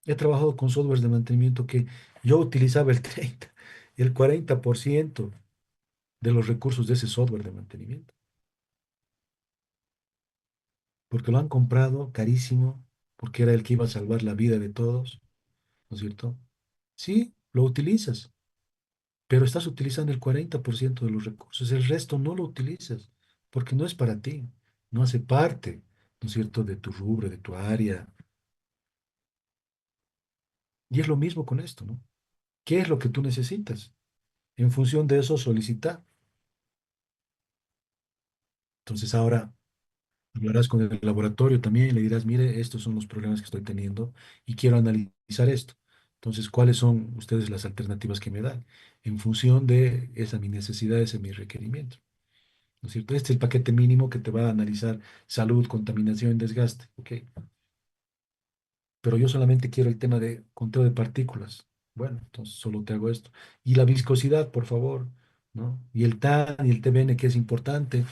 he trabajado con softwares de mantenimiento que yo utilizaba el 30, el 40% de los recursos de ese software de mantenimiento, porque lo han comprado carísimo, porque era el que iba a salvar la vida de todos, ¿no es cierto? Sí, lo utilizas, pero estás utilizando el 40% de los recursos, el resto no lo utilizas, porque no es para ti, no hace parte, ¿no es cierto?, de tu rubro, de tu área. Y es lo mismo con esto, ¿no? ¿Qué es lo que tú necesitas? En función de eso, solicita. Entonces ahora hablarás con el laboratorio también y le dirás, mire, estos son los problemas que estoy teniendo y quiero analizar esto. Entonces, ¿cuáles son ustedes las alternativas que me dan en función de esa mi necesidad, ese mi requerimiento? ¿No es cierto? Este es el paquete mínimo que te va a analizar salud, contaminación, desgaste. Ok, pero yo solamente quiero el tema de conteo de partículas. Bueno, entonces solo te hago esto. Y la viscosidad, por favor, ¿no? Y el TAN y el TBN, que es importante.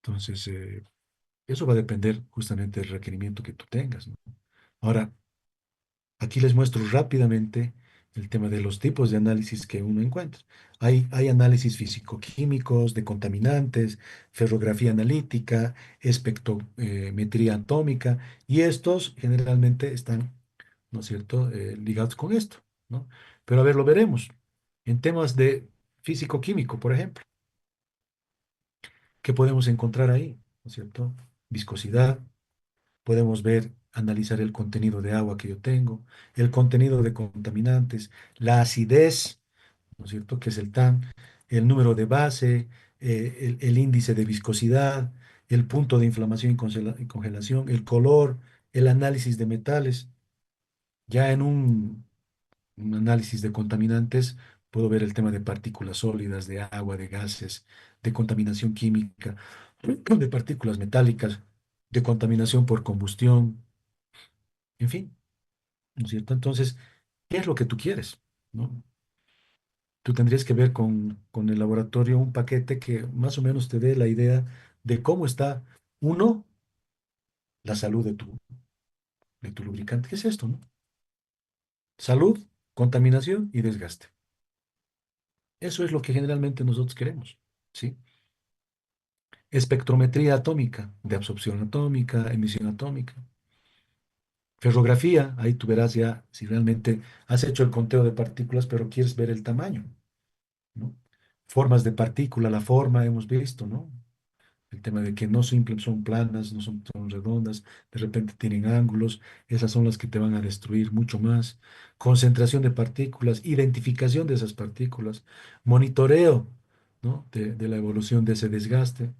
Entonces, eso va a depender justamente del requerimiento que tú tengas, ¿no? Ahora, aquí les muestro rápidamente el tema de los tipos de análisis que uno encuentra. Hay análisis físico-químicos de contaminantes, ferrografía analítica, espectrometría atómica, y estos generalmente están, ¿no es cierto?, ligados con esto, ¿no? Pero a ver, lo veremos. En temas de físico-químico, por ejemplo, ¿qué podemos encontrar ahí? ¿No es cierto? Viscosidad, podemos ver, analizar el contenido de agua que yo tengo, el contenido de contaminantes, la acidez, ¿no es cierto?, que es el TAN, el número de base, el índice de viscosidad, el punto de inflamación y congelación, el color, el análisis de metales. Ya en un análisis de contaminantes puedo ver el tema de partículas sólidas, de agua, de gases, de contaminación química, de partículas metálicas, de contaminación por combustión, en fin, ¿no es cierto? Entonces, ¿qué es lo que tú quieres? ¿No? Tú tendrías que ver con el laboratorio un paquete que más o menos te dé la idea de cómo está, uno, la salud de tu lubricante. ¿Qué es esto, no? Salud, contaminación y desgaste. Eso es lo que generalmente nosotros queremos, ¿sí? Espectrometría atómica, de absorción atómica, emisión atómica. Ferrografía, ahí tú verás ya si realmente has hecho el conteo de partículas, pero quieres ver el tamaño, ¿no? Formas de partícula, la forma hemos visto, ¿no? El tema de que no siempre son planas, no son redondas, de repente tienen ángulos, esas son las que te van a destruir mucho más. Concentración de partículas, identificación de esas partículas, monitoreo, ¿no?, de la evolución de ese desgaste.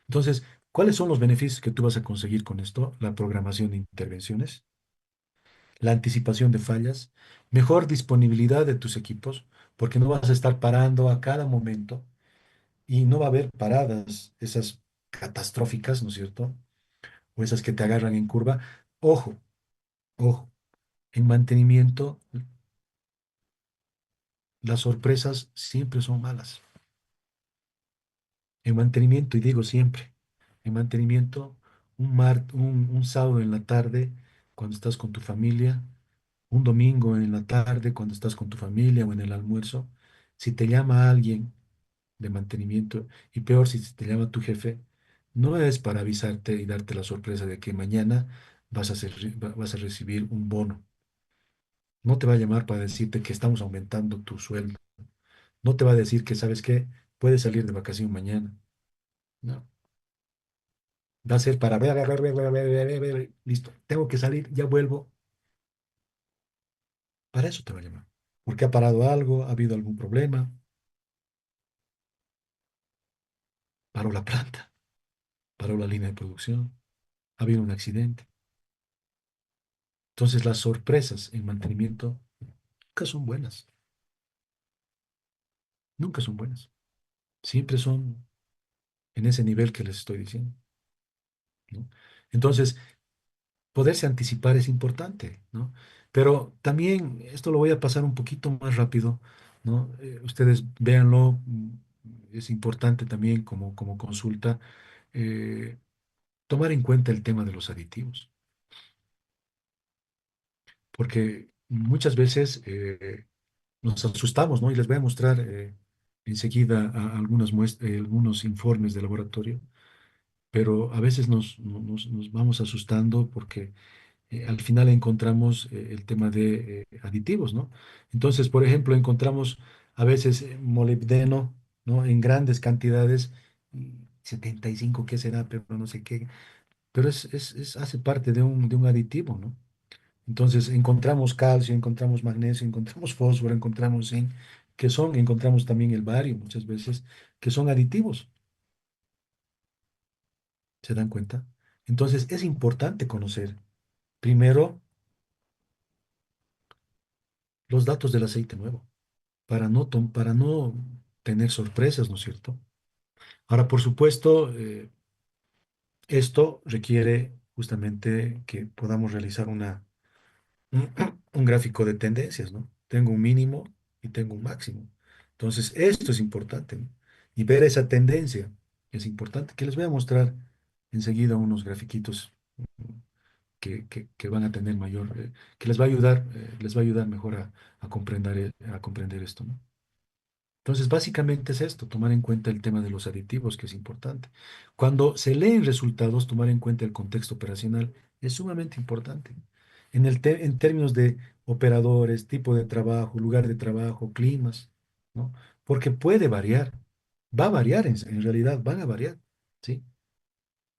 Entonces, ¿cuáles son los beneficios que tú vas a conseguir con esto? La programación de intervenciones, la anticipación de fallas, mejor disponibilidad de tus equipos, porque no vas a estar parando a cada momento y no va a haber paradas, esas catastróficas, ¿no es cierto? O esas que te agarran en curva. Ojo, ojo, en mantenimiento las sorpresas siempre son malas. En mantenimiento, y digo siempre, en mantenimiento, un sábado en la tarde, cuando estás con tu familia, un domingo en la tarde, cuando estás con tu familia o en el almuerzo, si te llama alguien de mantenimiento, y peor si te llama tu jefe, no es para avisarte y darte la sorpresa de que mañana vas a recibir un bono. No te va a llamar para decirte que estamos aumentando tu sueldo. No te va a decir que, ¿sabes qué? Puedes salir de vacación mañana. No. Va a ser para ver, listo. Tengo que salir, ya vuelvo. Para eso te va a llamar. Porque ha parado algo, ha habido algún problema, paró la planta, paró la línea de producción, ha habido un accidente. Entonces las sorpresas en mantenimiento nunca son buenas, nunca son buenas. Siempre son en ese nivel que les estoy diciendo, ¿no? Entonces, poderse anticipar es importante, ¿no? Pero también esto lo voy a pasar un poquito más rápido, ¿no? Ustedes véanlo, es importante también como consulta, eh, tomar en cuenta el tema de los aditivos, porque muchas veces nos asustamos, ¿no? Y les voy a mostrar enseguida algunos informes de laboratorio, pero a veces nos vamos asustando porque al final encontramos el tema de aditivos, ¿no? Entonces, por ejemplo, encontramos a veces molibdeno, ¿no? En grandes cantidades, 75, ¿qué será? Pero no sé qué, pero hace parte de un aditivo, ¿no? Entonces, encontramos calcio, encontramos magnesio, encontramos fósforo, encontramos zinc, que son, encontramos también el bario muchas veces, que son aditivos, ¿se dan cuenta? Entonces es importante conocer primero los datos del aceite nuevo para no tener sorpresas, ¿no es cierto? Ahora, por supuesto, esto requiere justamente que podamos realizar un, un gráfico de tendencias, ¿no? Tengo un mínimo y tengo un máximo. Entonces, esto es importante, ¿no? Y ver esa tendencia es importante, que les voy a mostrar enseguida unos grafiquitos que van a tener mayor, que les va a ayudar mejor a comprender esto, ¿no? Entonces, básicamente es esto, tomar en cuenta el tema de los aditivos, que es importante. Cuando se leen resultados, tomar en cuenta el contexto operacional es sumamente importante. En términos de operadores, tipo de trabajo, lugar de trabajo, climas, ¿no? Porque puede variar, va a variar, en realidad van a variar, ¿sí?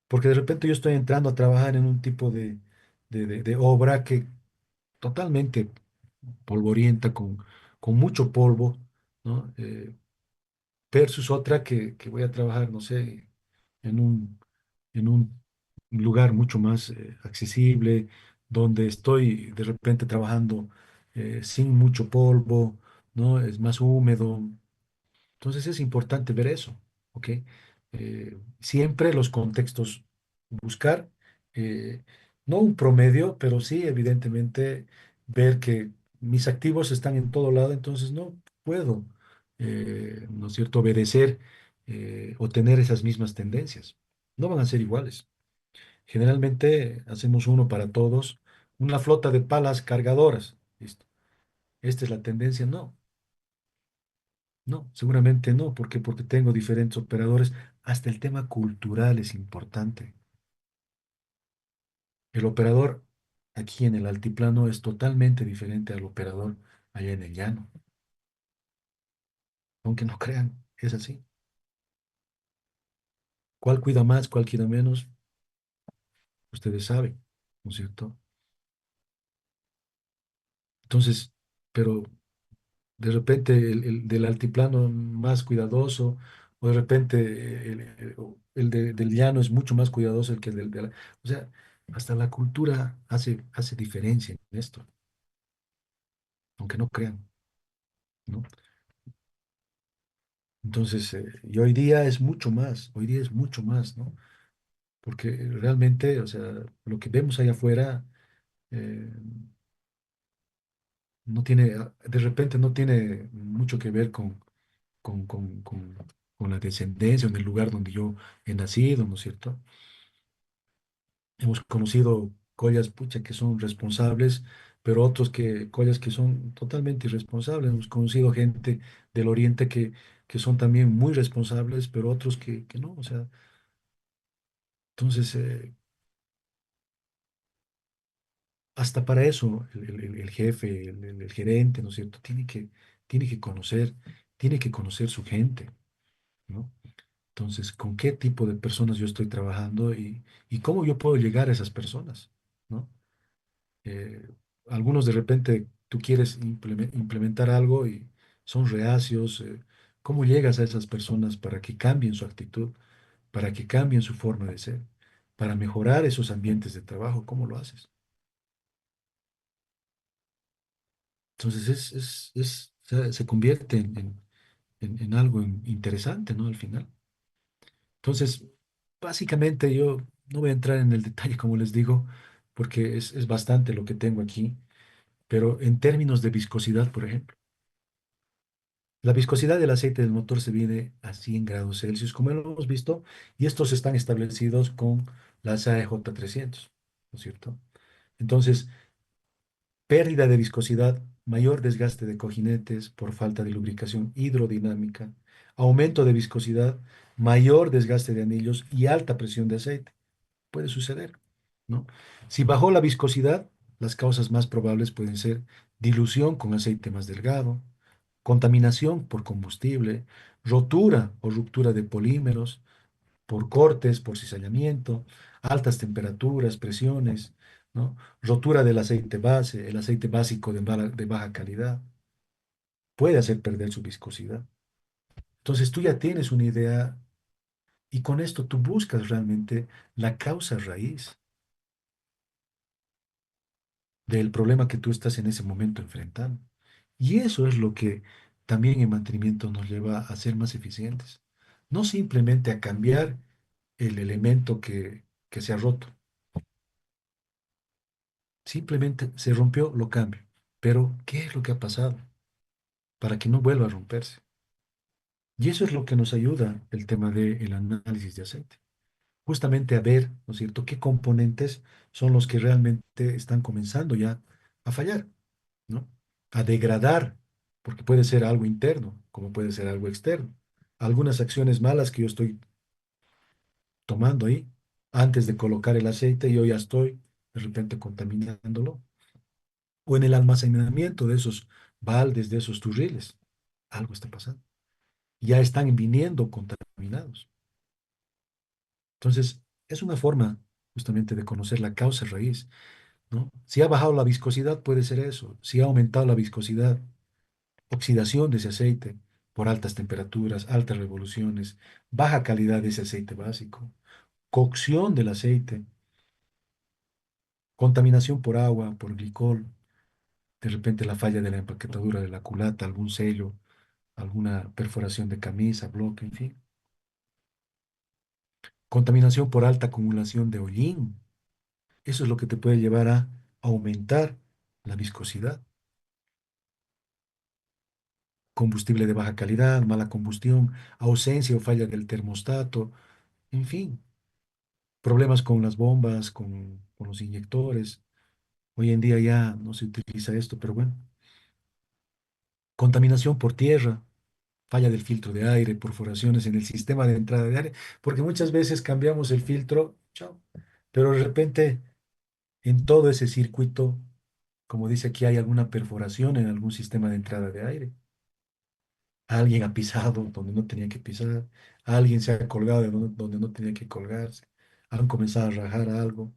Porque de repente yo estoy entrando a trabajar en un tipo de obra que totalmente polvorienta, con mucho polvo, ¿no? Versus otra que voy a trabajar, no sé, en en un lugar mucho más accesible, donde estoy de repente trabajando sin mucho polvo, ¿no? Es más húmedo. Entonces es importante ver eso, ¿ok? Siempre los contextos, buscar, no un promedio, pero sí, evidentemente, ver que mis activos están en todo lado, entonces no puedo, ¿no es cierto?, obedecer o tener esas mismas tendencias. No van a ser iguales. Generalmente hacemos uno para todos, una flota de palas cargadoras. Listo. Esta es la tendencia, no. No, seguramente no, porque tengo diferentes operadores. Hasta el tema cultural es importante. El operador aquí en el altiplano es totalmente diferente al operador allá en el llano. Aunque no crean, es así. ¿Cuál cuida más, cuál cuida menos? Ustedes saben, ¿no es cierto? Entonces, pero de repente el del altiplano más cuidadoso, o de repente del llano es mucho más cuidadoso el que o sea, hasta la cultura hace diferencia en esto, aunque no crean, ¿no? Entonces, y hoy día es mucho más, ¿no? Porque realmente, o sea, lo que vemos allá afuera eh, no tiene, de repente no tiene mucho que ver con, con, con, con la descendencia, en el lugar donde yo he nacido, ¿no es cierto? Hemos conocido collas, pucha, que son responsables, pero collas que son totalmente irresponsables. Hemos conocido gente del Oriente que son también muy responsables, pero otros que no, o sea, entonces, hasta para eso, el jefe, el gerente, ¿no es cierto? Tiene que tiene que conocer su gente, ¿no? Entonces, ¿con qué tipo de personas yo estoy trabajando y cómo yo puedo llegar a esas personas, ¿no? Eh, Algunos de repente tú quieres implementar algo y son reacios. ¿Cómo llegas a esas personas para que cambien su actitud, para que cambien su forma de ser, para mejorar esos ambientes de trabajo? ¿Cómo lo haces? Entonces se convierte en algo interesante, ¿no? Al final. Entonces, básicamente yo no voy a entrar en el detalle, como les digo, porque es bastante lo que tengo aquí, pero en términos de viscosidad, por ejemplo, la viscosidad del aceite del motor se viene a 100 grados Celsius, como lo hemos visto, y estos están establecidos con la SAE J300, ¿no es cierto? Entonces, pérdida de viscosidad, mayor desgaste de cojinetes por falta de lubricación hidrodinámica, aumento de viscosidad, mayor desgaste de anillos y alta presión de aceite. Puede suceder, ¿no? Si bajó la viscosidad, las causas más probables pueden ser dilución con aceite más delgado, contaminación por combustible, rotura o ruptura de polímeros, por cortes, por cizallamiento, altas temperaturas, presiones, ¿no? Rotura del aceite base, el aceite básico de baja calidad. puede hacer perder su viscosidad. Entonces tú ya tienes una idea y con esto tú buscas realmente la causa raíz del problema que tú estás en ese momento enfrentando. Y eso es lo que también en mantenimiento nos lleva a ser más eficientes. No simplemente a cambiar el elemento que se ha roto. Simplemente se rompió, lo cambio. Pero, ¿qué es lo que ha pasado para que no vuelva a romperse? Y eso es lo que nos ayuda el tema del análisis de aceite. Justamente a ver, ¿no es cierto?, qué componentes son los que realmente están comenzando ya a fallar, ¿no? A degradar, porque puede ser algo interno, como puede ser algo externo. Algunas acciones malas que yo estoy tomando ahí antes de colocar el aceite, yo ya estoy de repente contaminándolo. O en el almacenamiento de esos baldes, de esos turriles, algo está pasando. Ya están viniendo contaminados. Entonces, es una forma justamente de conocer la causa raíz, ¿no? Si ha bajado la viscosidad, puede ser eso. Si ha aumentado la viscosidad, oxidación de ese aceite por altas temperaturas, altas revoluciones, baja calidad de ese aceite básico, cocción del aceite, contaminación por agua, por glicol, de repente la falla de la empaquetadura de la culata, algún sello, alguna perforación de camisa, bloque, en fin. Contaminación por alta acumulación de hollín. Eso es lo que te puede llevar a aumentar la viscosidad. Combustible de baja calidad, mala combustión, ausencia o falla del termostato, en fin, problemas con las bombas, con los inyectores. Hoy en día ya no se utiliza esto, pero bueno. Contaminación por tierra, falla del filtro de aire, perforaciones en el sistema de entrada de aire, porque muchas veces cambiamos el filtro, chao, pero de repente en todo ese circuito, como dice aquí, hay alguna perforación en algún sistema de entrada de aire. Alguien ha pisado donde no tenía que pisar, alguien se ha colgado de donde no tenía que colgarse, han comenzado a rajar algo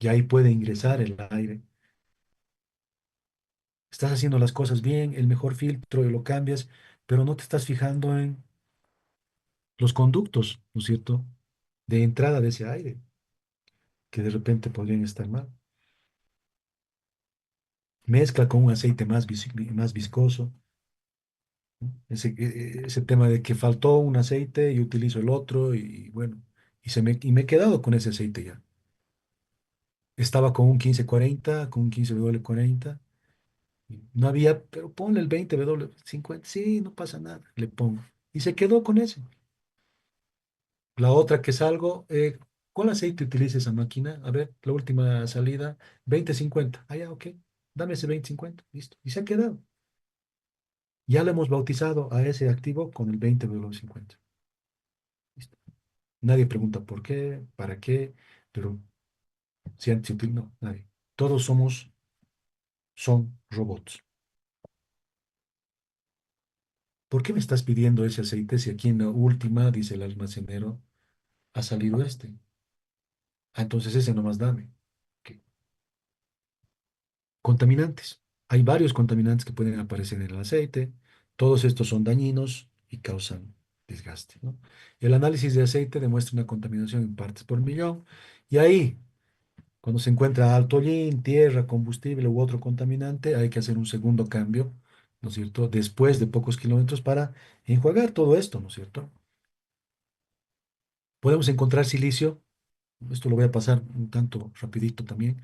y ahí puede ingresar el aire. Estás haciendo las cosas bien, el mejor filtro y lo cambias, pero no te estás fijando en los conductos, ¿no es cierto?, de entrada de ese aire, que de repente podrían estar mal. Mezcla con un aceite más viscoso. Ese tema de que faltó un aceite y utilizo el otro y bueno, y me he quedado con ese aceite ya. Estaba con un 1540 con un 15W40. No había, pero ponle el 20W50. Sí, no pasa nada, le pongo. Y se quedó con ese. La otra que salgo, ¿cuál aceite utiliza esa máquina? A ver, la última salida, 2050. Ah, ya, ok. Dame ese 2050. Listo. Y se ha quedado. Ya le hemos bautizado a ese activo con el 20W50. Listo. Nadie pregunta por qué, para qué, pero no, nadie. Todos son robots. ¿Por qué me estás pidiendo ese aceite si aquí en la última, dice el almacenero, ha salido este? Ah, entonces ese nomás dame. Ok. Contaminantes. Hay varios contaminantes que pueden aparecer en el aceite. Todos estos son dañinos y causan desgaste, ¿no? El análisis de aceite demuestra una contaminación en partes por millón. Y ahí, cuando se encuentra alto hollín, tierra, combustible u otro contaminante, hay que hacer un segundo cambio, ¿no es cierto? Después de pocos kilómetros para enjuagar todo esto, ¿no es cierto? Podemos encontrar silicio, esto lo voy a pasar un tanto rapidito también,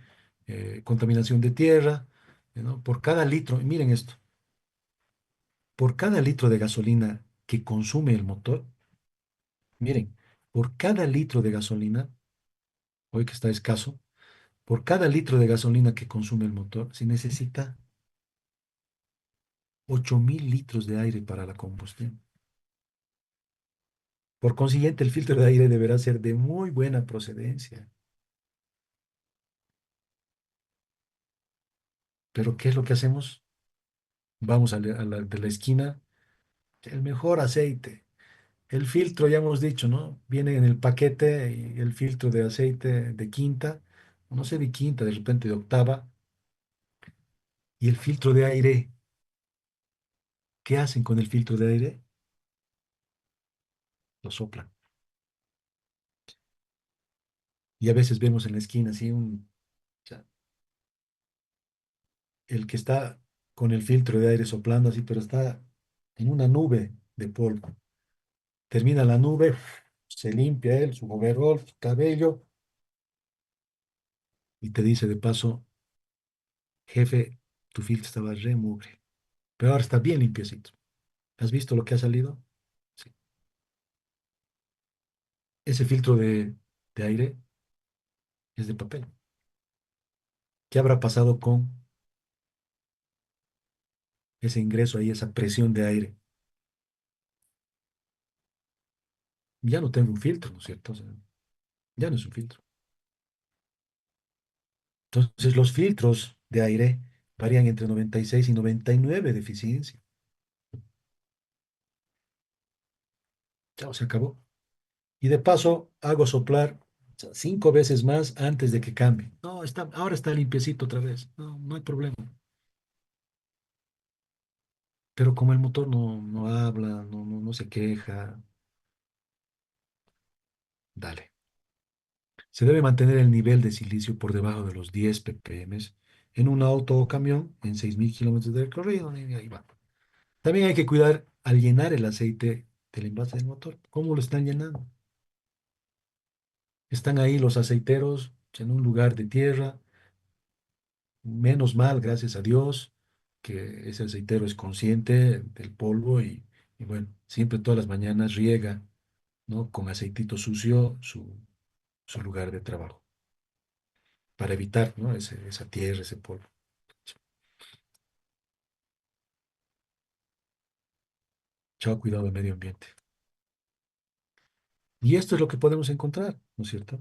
contaminación de tierra, ¿no? Por cada litro, miren esto, por cada litro de gasolina que consume el motor, miren, por cada litro de gasolina, hoy que está escaso, por cada litro de gasolina que consume el motor, se necesita 8000 litros de aire para la combustión. Por consiguiente, el filtro de aire deberá ser de muy buena procedencia. Pero ¿qué es lo que hacemos? Vamos a la de la esquina, el mejor aceite. El filtro, ya hemos dicho, ¿no? Viene en el paquete y el filtro de aceite de quinta, o no sé de quinta, de repente de octava, y el filtro de aire ¿qué hacen con el filtro de aire? Lo soplan. Y a veces vemos en la esquina así o sea, el que está con el filtro de aire soplando así, pero está en una nube de polvo. Termina la nube, se limpia él, su overol, su cabello, y te dice de paso, jefe, tu filtro estaba re mugre, pero ahora está bien limpiecito. ¿Has visto lo que ha salido? Sí. Ese filtro de aire es de papel. ¿Qué habrá pasado con ese ingreso ahí, esa presión de aire? Ya no tengo un filtro, ¿no es cierto? O sea, ya no es un filtro. Entonces, los filtros de aire varían entre 96 y 99 de eficiencia. Chao, se acabó. Y de paso, hago soplar 5 veces más antes de que cambie. No, ahora está limpiecito otra vez. No, no hay problema. Pero como el motor no habla, no se queja, dale. Se debe mantener el nivel de silicio por debajo de los 10 ppm en un auto o camión en 6.000 kilómetros de recorrido. Y ahí va. También hay que cuidar al llenar el aceite del envase del motor. ¿Cómo lo están llenando? Están ahí los aceiteros en un lugar de tierra. Menos mal, gracias a Dios, que ese aceitero es consciente del polvo y bueno, siempre todas las mañanas riega, ¿no? Con aceitito sucio su lugar de trabajo, para evitar, ¿no? Esa tierra, ese polvo. Chao, cuidado del medio ambiente. Y esto es lo que podemos encontrar, ¿no es cierto?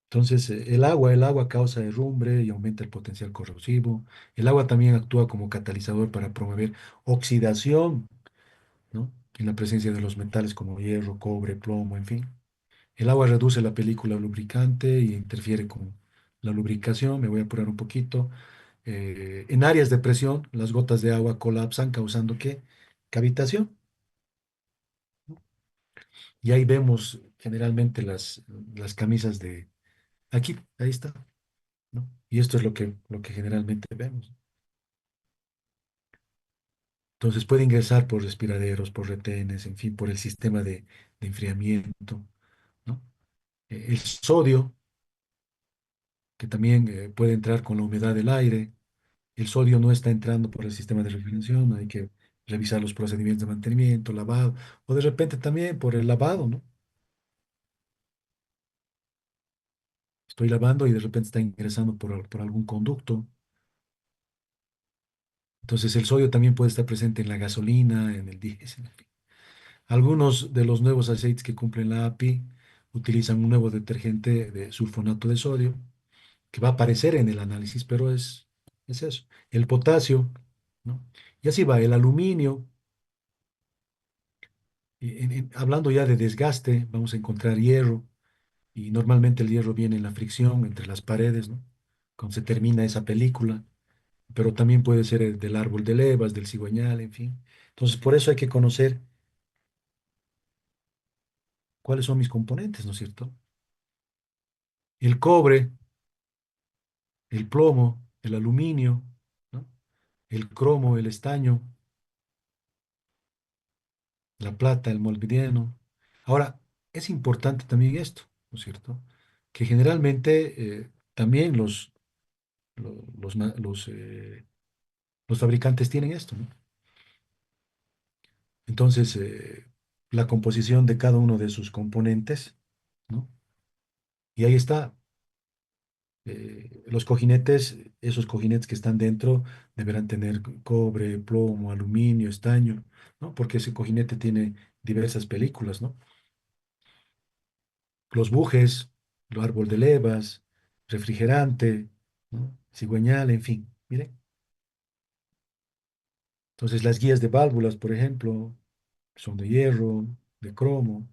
Entonces, el agua causa derrumbe y aumenta el potencial corrosivo. El agua también actúa como catalizador para promover oxidación, ¿no? En la presencia de los metales como hierro, cobre, plomo, en fin. El agua reduce la película lubricante y interfiere con la lubricación. Me voy a apurar un poquito. En áreas de presión, las gotas de agua colapsan, causando ¿qué? Cavitación. Y ahí vemos generalmente las camisas de... Aquí, ahí está, ¿no? Y esto es lo que generalmente vemos. Entonces puede ingresar por respiraderos, por retenes, en fin, por el sistema de enfriamiento, ¿no? El sodio, que también puede entrar con la humedad del aire. El sodio no está entrando por el sistema de refrigeración, hay que revisar los procedimientos de mantenimiento, lavado, o de repente también por el lavado, ¿no? Estoy lavando y de repente está ingresando por algún conducto. Entonces el sodio también puede estar presente en la gasolina, en el diésel, en fin. Algunos de los nuevos aceites que cumplen la API utilizan un nuevo detergente de sulfonato de sodio, que va a aparecer en el análisis, pero es eso. El potasio, ¿no? Y así va, el aluminio. Hablando ya de desgaste, vamos a encontrar hierro, y normalmente el hierro viene en la fricción entre las paredes, ¿no? Cuando se termina esa película, pero también puede ser del árbol de levas, del cigüeñal, en fin. Entonces, por eso hay que conocer cuáles son mis componentes, ¿no es cierto? El cobre, el plomo, el aluminio, ¿no? El cromo, el estaño, la plata, el molibdeno. Ahora, es importante también esto, ¿no es cierto? Que generalmente también los fabricantes tienen esto, ¿no? Entonces, la composición de cada uno de sus componentes, ¿no? Y ahí está. Los cojinetes, esos cojinetes que están dentro, deberán tener cobre, plomo, aluminio, estaño, ¿no? Porque ese cojinete tiene diversas películas, ¿no? Los bujes, el árbol de levas, refrigerante, ¿no? Cigüeñal, en fin. Miren. Entonces, las guías de válvulas, por ejemplo, son de hierro, de cromo.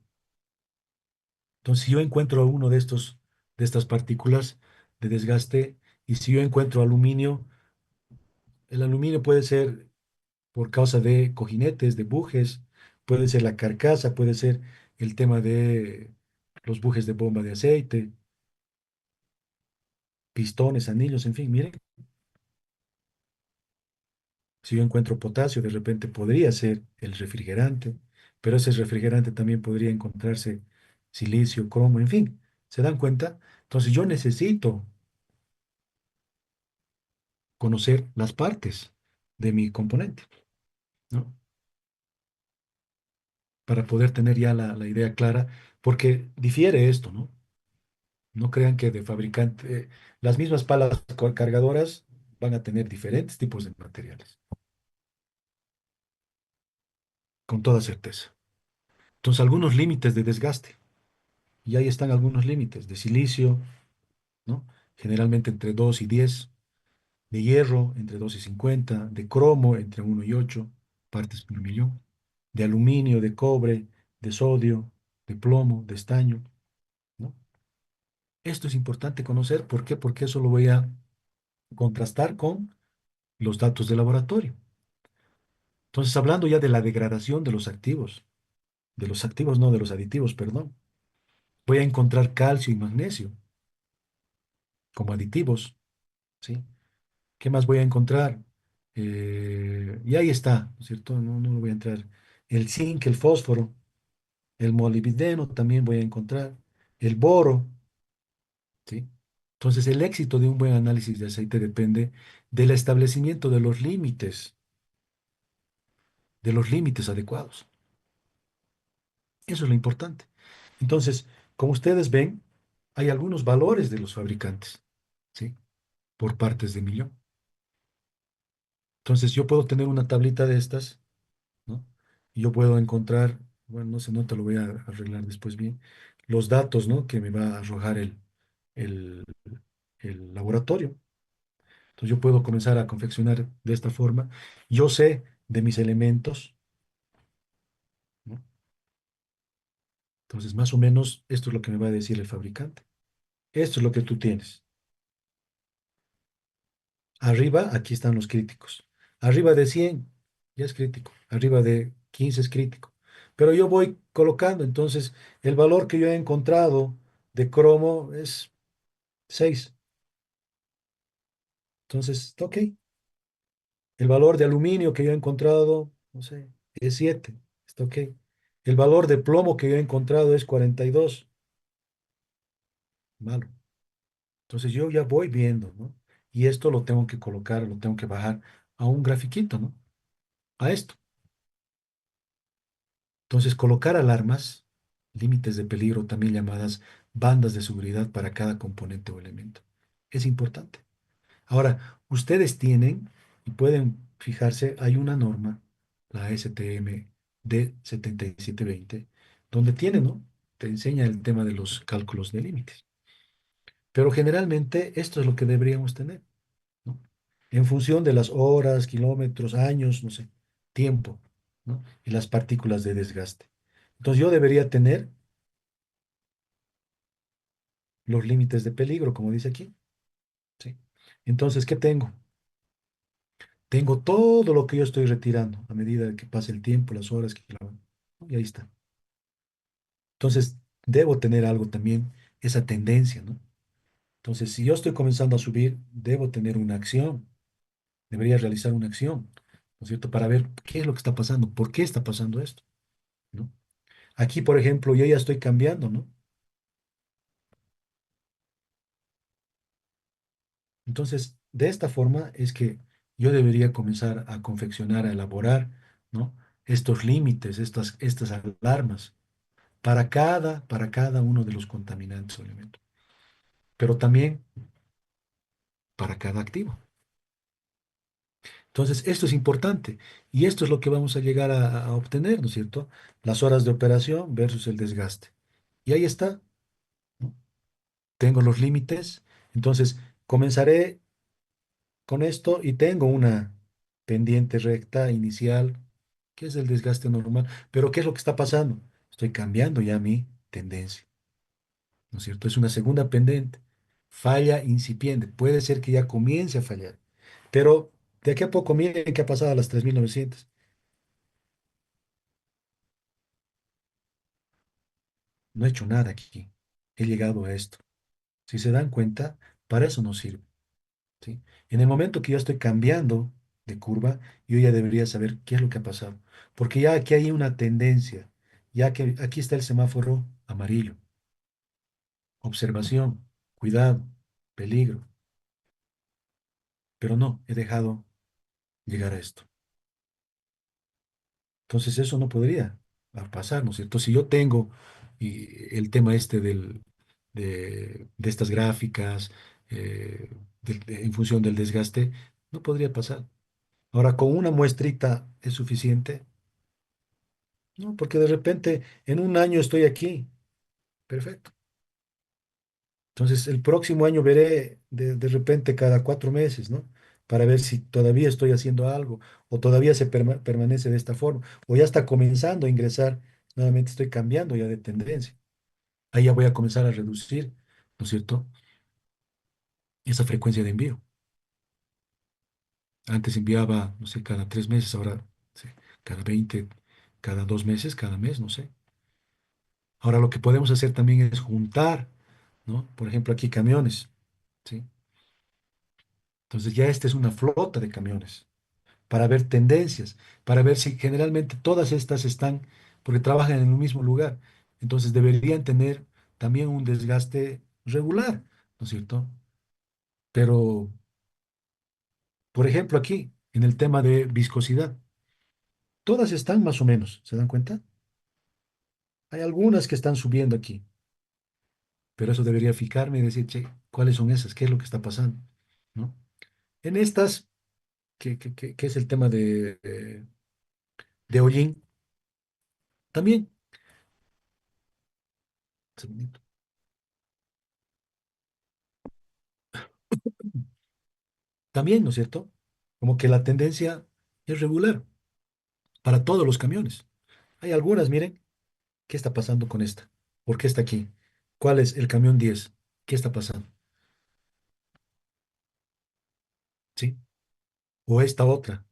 Entonces, si yo encuentro uno de estas partículas de desgaste, y si yo encuentro aluminio, El aluminio puede ser por causa de cojinetes, de bujes, puede ser la carcasa, puede ser el tema de los bujes de bomba de aceite, pistones, anillos, en fin, miren, si yo encuentro potasio, de repente podría ser el refrigerante, pero ese refrigerante también podría encontrarse silicio, cromo, en fin, ¿se dan cuenta? Entonces yo necesito conocer las partes de mi componente, ¿no? Para poder tener ya la idea clara, porque difiere esto, ¿no? No crean que de fabricante, las mismas palas cargadoras van a tener diferentes tipos de materiales, con toda certeza. Entonces, algunos límites de desgaste, y ahí están algunos límites de silicio, ¿no? Generalmente entre 2 y 10, de hierro entre 2 y 50, de cromo entre 1 y 8 partes por millón, de aluminio, de cobre, de sodio, de plomo, de estaño, ¿no? Esto es importante conocer, ¿por qué? Porque eso lo voy a contrastar con los datos de laboratorio. Entonces, hablando ya de la degradación de los activos, no, de los aditivos, perdón, voy a encontrar calcio y magnesio como aditivos, ¿sí? ¿Qué más voy a encontrar? Y ahí está, ¿no es cierto? No, no lo voy a entrar. El zinc, el fósforo, el molibdeno también voy a encontrar, el boro, ¿sí? Entonces, el éxito de un buen análisis de aceite depende del establecimiento de los límites adecuados. Eso es lo importante. Entonces, como ustedes ven, hay algunos valores de los fabricantes, ¿sí? Por partes de millón. Entonces, yo puedo tener una tablita de estas, ¿no? Y yo puedo encontrar, bueno, no sé, no te lo voy a arreglar después bien, los datos, ¿no? Que me va a arrojar el, el laboratorio. Entonces, yo puedo comenzar a confeccionar de esta forma. Yo sé de mis elementos, ¿no? Entonces, más o menos, esto es lo que me va a decir el fabricante. Esto es lo que tú tienes. Arriba, aquí están los críticos. Arriba de 100 ya es crítico. Arriba de 15 es crítico. Pero yo voy colocando, entonces el valor que yo he encontrado de cromo es 6. Entonces, ok. El valor de aluminio que yo he encontrado, no sé, es 7. Está ok. El valor de plomo que yo he encontrado es 42. Malo. Entonces yo ya voy viendo, ¿no? Y esto lo tengo que colocar, lo tengo que bajar a un grafiquito, ¿no? A esto. Entonces, colocar alarmas, límites de peligro, también llamadas bandas de seguridad para cada componente o elemento, es importante. Ahora, ustedes tienen y pueden fijarse, hay una norma, la STM D7720, donde tiene, ¿no? Te enseña el tema de los cálculos de límites. Pero generalmente esto es lo que deberíamos tener, ¿no? En función de las horas, kilómetros, años, no sé, tiempo, ¿no? Y las partículas de desgaste. Entonces yo debería tener los límites de peligro, como dice aquí, ¿sí? Entonces, ¿qué tengo? Tengo todo lo que yo estoy retirando a medida que pase el tiempo, las horas y ahí está. Entonces, debo tener algo también, esa tendencia, ¿no? Entonces, si yo estoy comenzando a subir, debo tener una acción, debería realizar una acción, ¿no es cierto? Para ver qué es lo que está pasando, por qué está pasando esto, ¿no? Aquí, por ejemplo, yo ya estoy cambiando, ¿no? Entonces, de esta forma es que yo debería comenzar a confeccionar, a elaborar, ¿no? Estos límites, estas alarmas para cada uno de los contaminantes o elementos, pero también para cada activo. Entonces, esto es importante y esto es lo que vamos a llegar a obtener, ¿no es cierto? Las horas de operación versus el desgaste. Y ahí está, ¿no? Tengo los límites, entonces comenzaré con esto y tengo una pendiente recta inicial, que es el desgaste normal. Pero ¿qué es lo que está pasando? Estoy cambiando ya mi tendencia, ¿no es cierto? Es una segunda pendiente. Falla incipiente. Puede ser que ya comience a fallar, pero De aquí a poco, miren qué ha pasado a las 3.900. No he hecho nada aquí. He llegado a esto. Si se dan cuenta, para eso no sirve, ¿sí? En el momento que yo estoy cambiando de curva, yo ya debería saber qué es lo que ha pasado. Porque ya aquí hay una tendencia, ya que aquí está el semáforo amarillo. Observación, cuidado, peligro. Pero no, he dejado llegar a esto. Entonces eso no podría pasar, ¿no es cierto? Si yo tengo el tema este de estas gráficas en función del desgaste, no podría pasar. Ahora, con una muestrita es suficiente, ¿no? Porque de repente en un año estoy aquí, perfecto. Entonces el próximo año veré de repente cada 4 meses, ¿no? Para ver si todavía estoy haciendo algo o todavía se permanece de esta forma o ya está comenzando a ingresar, nuevamente estoy cambiando ya de tendencia. Ahí ya voy a comenzar a reducir, ¿no es cierto? Esa frecuencia de envío. Antes enviaba, no sé, cada 3 meses, ahora sí, cada 20, cada 2 meses, cada mes, no sé. Ahora lo que podemos hacer también es juntar, ¿no? Por ejemplo, aquí camiones, ¿sí? Entonces ya esta es una flota de camiones para ver tendencias, para ver si generalmente todas estas están, porque trabajan en el mismo lugar. Entonces deberían tener también un desgaste regular, ¿no es cierto? Pero, por ejemplo, aquí, en el tema de viscosidad, todas están más o menos, ¿se dan cuenta? Hay algunas que están subiendo aquí, pero eso debería fijarme y decir, che, ¿cuáles son esas? ¿Qué es lo que está pasando? ¿No? En estas, que es el tema de hollín, también, segundito, también, ¿no es cierto? Como que la tendencia es regular para todos los camiones. Hay algunas, miren, ¿qué está pasando con esta? ¿Por qué está aquí? ¿Cuál es el camión 10? ¿Qué está pasando? ¿Sí? O esta otra,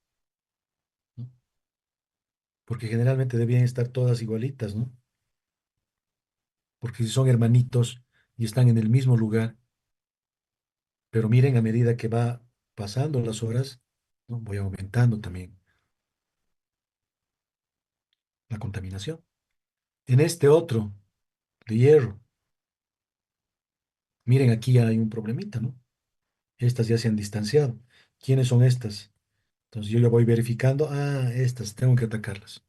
¿no? Porque generalmente debían estar todas igualitas, ¿no? Porque si son hermanitos y están en el mismo lugar, pero miren a medida que va pasando las horas, ¿no? Voy aumentando también la contaminación. En este otro, de hierro, miren aquí ya hay un problemita, ¿no? Estas ya se han distanciado. ¿Quiénes son estas? Entonces yo ya voy verificando, estas, tengo que atacarlas.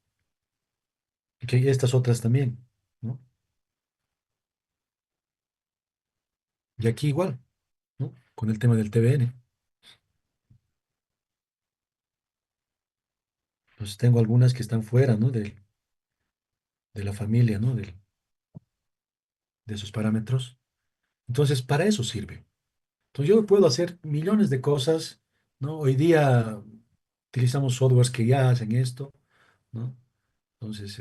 Ok, estas otras también, ¿no? Y aquí igual, ¿no? Con el tema del TBN. Entonces tengo algunas que están fuera, ¿no? De la familia, ¿no? De esos parámetros. Entonces, para eso sirve. Entonces, yo puedo hacer millones de cosas, ¿no? Hoy día utilizamos softwares que ya hacen esto, ¿no? Entonces,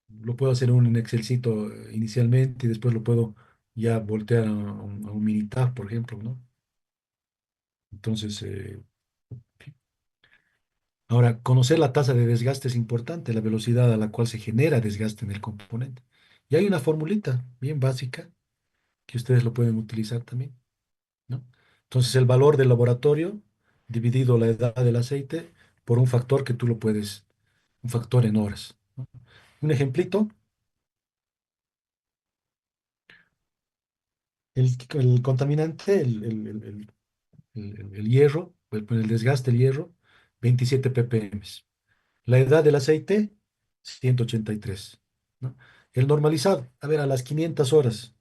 lo puedo hacer en un Excelcito inicialmente y después lo puedo ya voltear a un Minitab, por ejemplo, ¿no? Entonces, ahora, conocer la tasa de desgaste es importante, la velocidad a la cual se genera desgaste en el componente. Y hay una formulita bien básica que ustedes lo pueden utilizar también, ¿no? Entonces, el valor del laboratorio dividido la edad del aceite por un factor que tú lo puedes, un factor en horas, ¿no? Un ejemplito, el contaminante, el hierro, el desgaste del hierro, 27 ppm. La edad del aceite, 183, ¿no? El normalizado, a ver, a las 500 horas,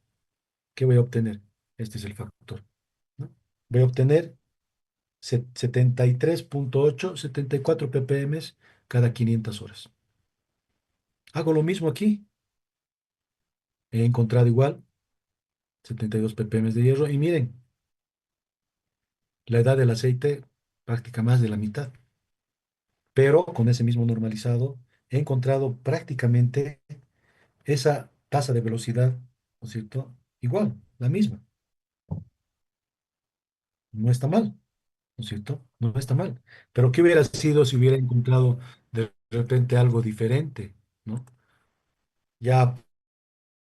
¿qué voy a obtener? Este es el factor, ¿no? Voy a obtener 73,8, 74 ppm cada 500 horas. Hago lo mismo aquí, he encontrado igual 72 ppm de hierro y miren, la edad del aceite práctica más de la mitad, pero con ese mismo normalizado he encontrado prácticamente esa tasa de velocidad, ¿no es cierto? Igual, la misma, no está mal. ¿no es cierto? No está mal. Pero ¿qué hubiera sido si hubiera encontrado de repente algo diferente, ¿no? Ya a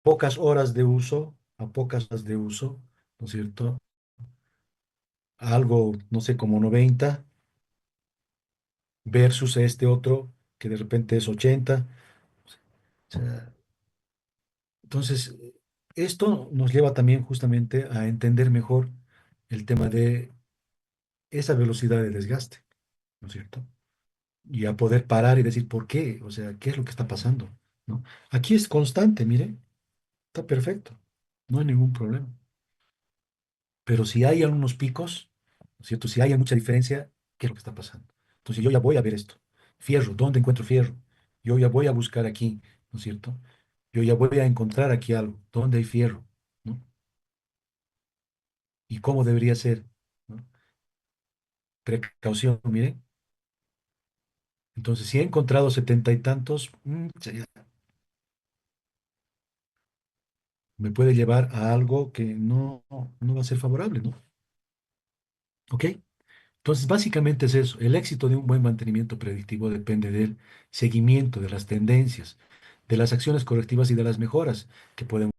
pocas horas de uso, a pocas horas de uso, ¿no es cierto? Algo, no sé, como 90 versus este otro que de repente es 80. O sea, entonces, esto nos lleva también justamente a entender mejor el tema de esa velocidad de desgaste, ¿no es cierto? Y a poder parar y decir, ¿por qué? O sea, ¿qué es lo que está pasando? ¿No? Aquí es constante, mire, está perfecto, no hay ningún problema. Pero si hay algunos picos, ¿no es cierto? Si hay mucha diferencia, ¿qué es lo que está pasando? Entonces yo ya voy a ver esto. Fierro, ¿dónde encuentro fierro? Yo ya voy a buscar aquí, ¿no es cierto? Yo ya voy a encontrar aquí algo. ¿Dónde hay fierro? ¿No? ¿Y cómo debería ser? ¿No? Precaución, mire. Entonces, si he encontrado 70 y tantos, me puede llevar a algo que no va a ser favorable, ¿no? ¿Ok? Entonces, básicamente es eso. El éxito de un buen mantenimiento predictivo depende del seguimiento de las tendencias, de las acciones correctivas y de las mejoras que podemos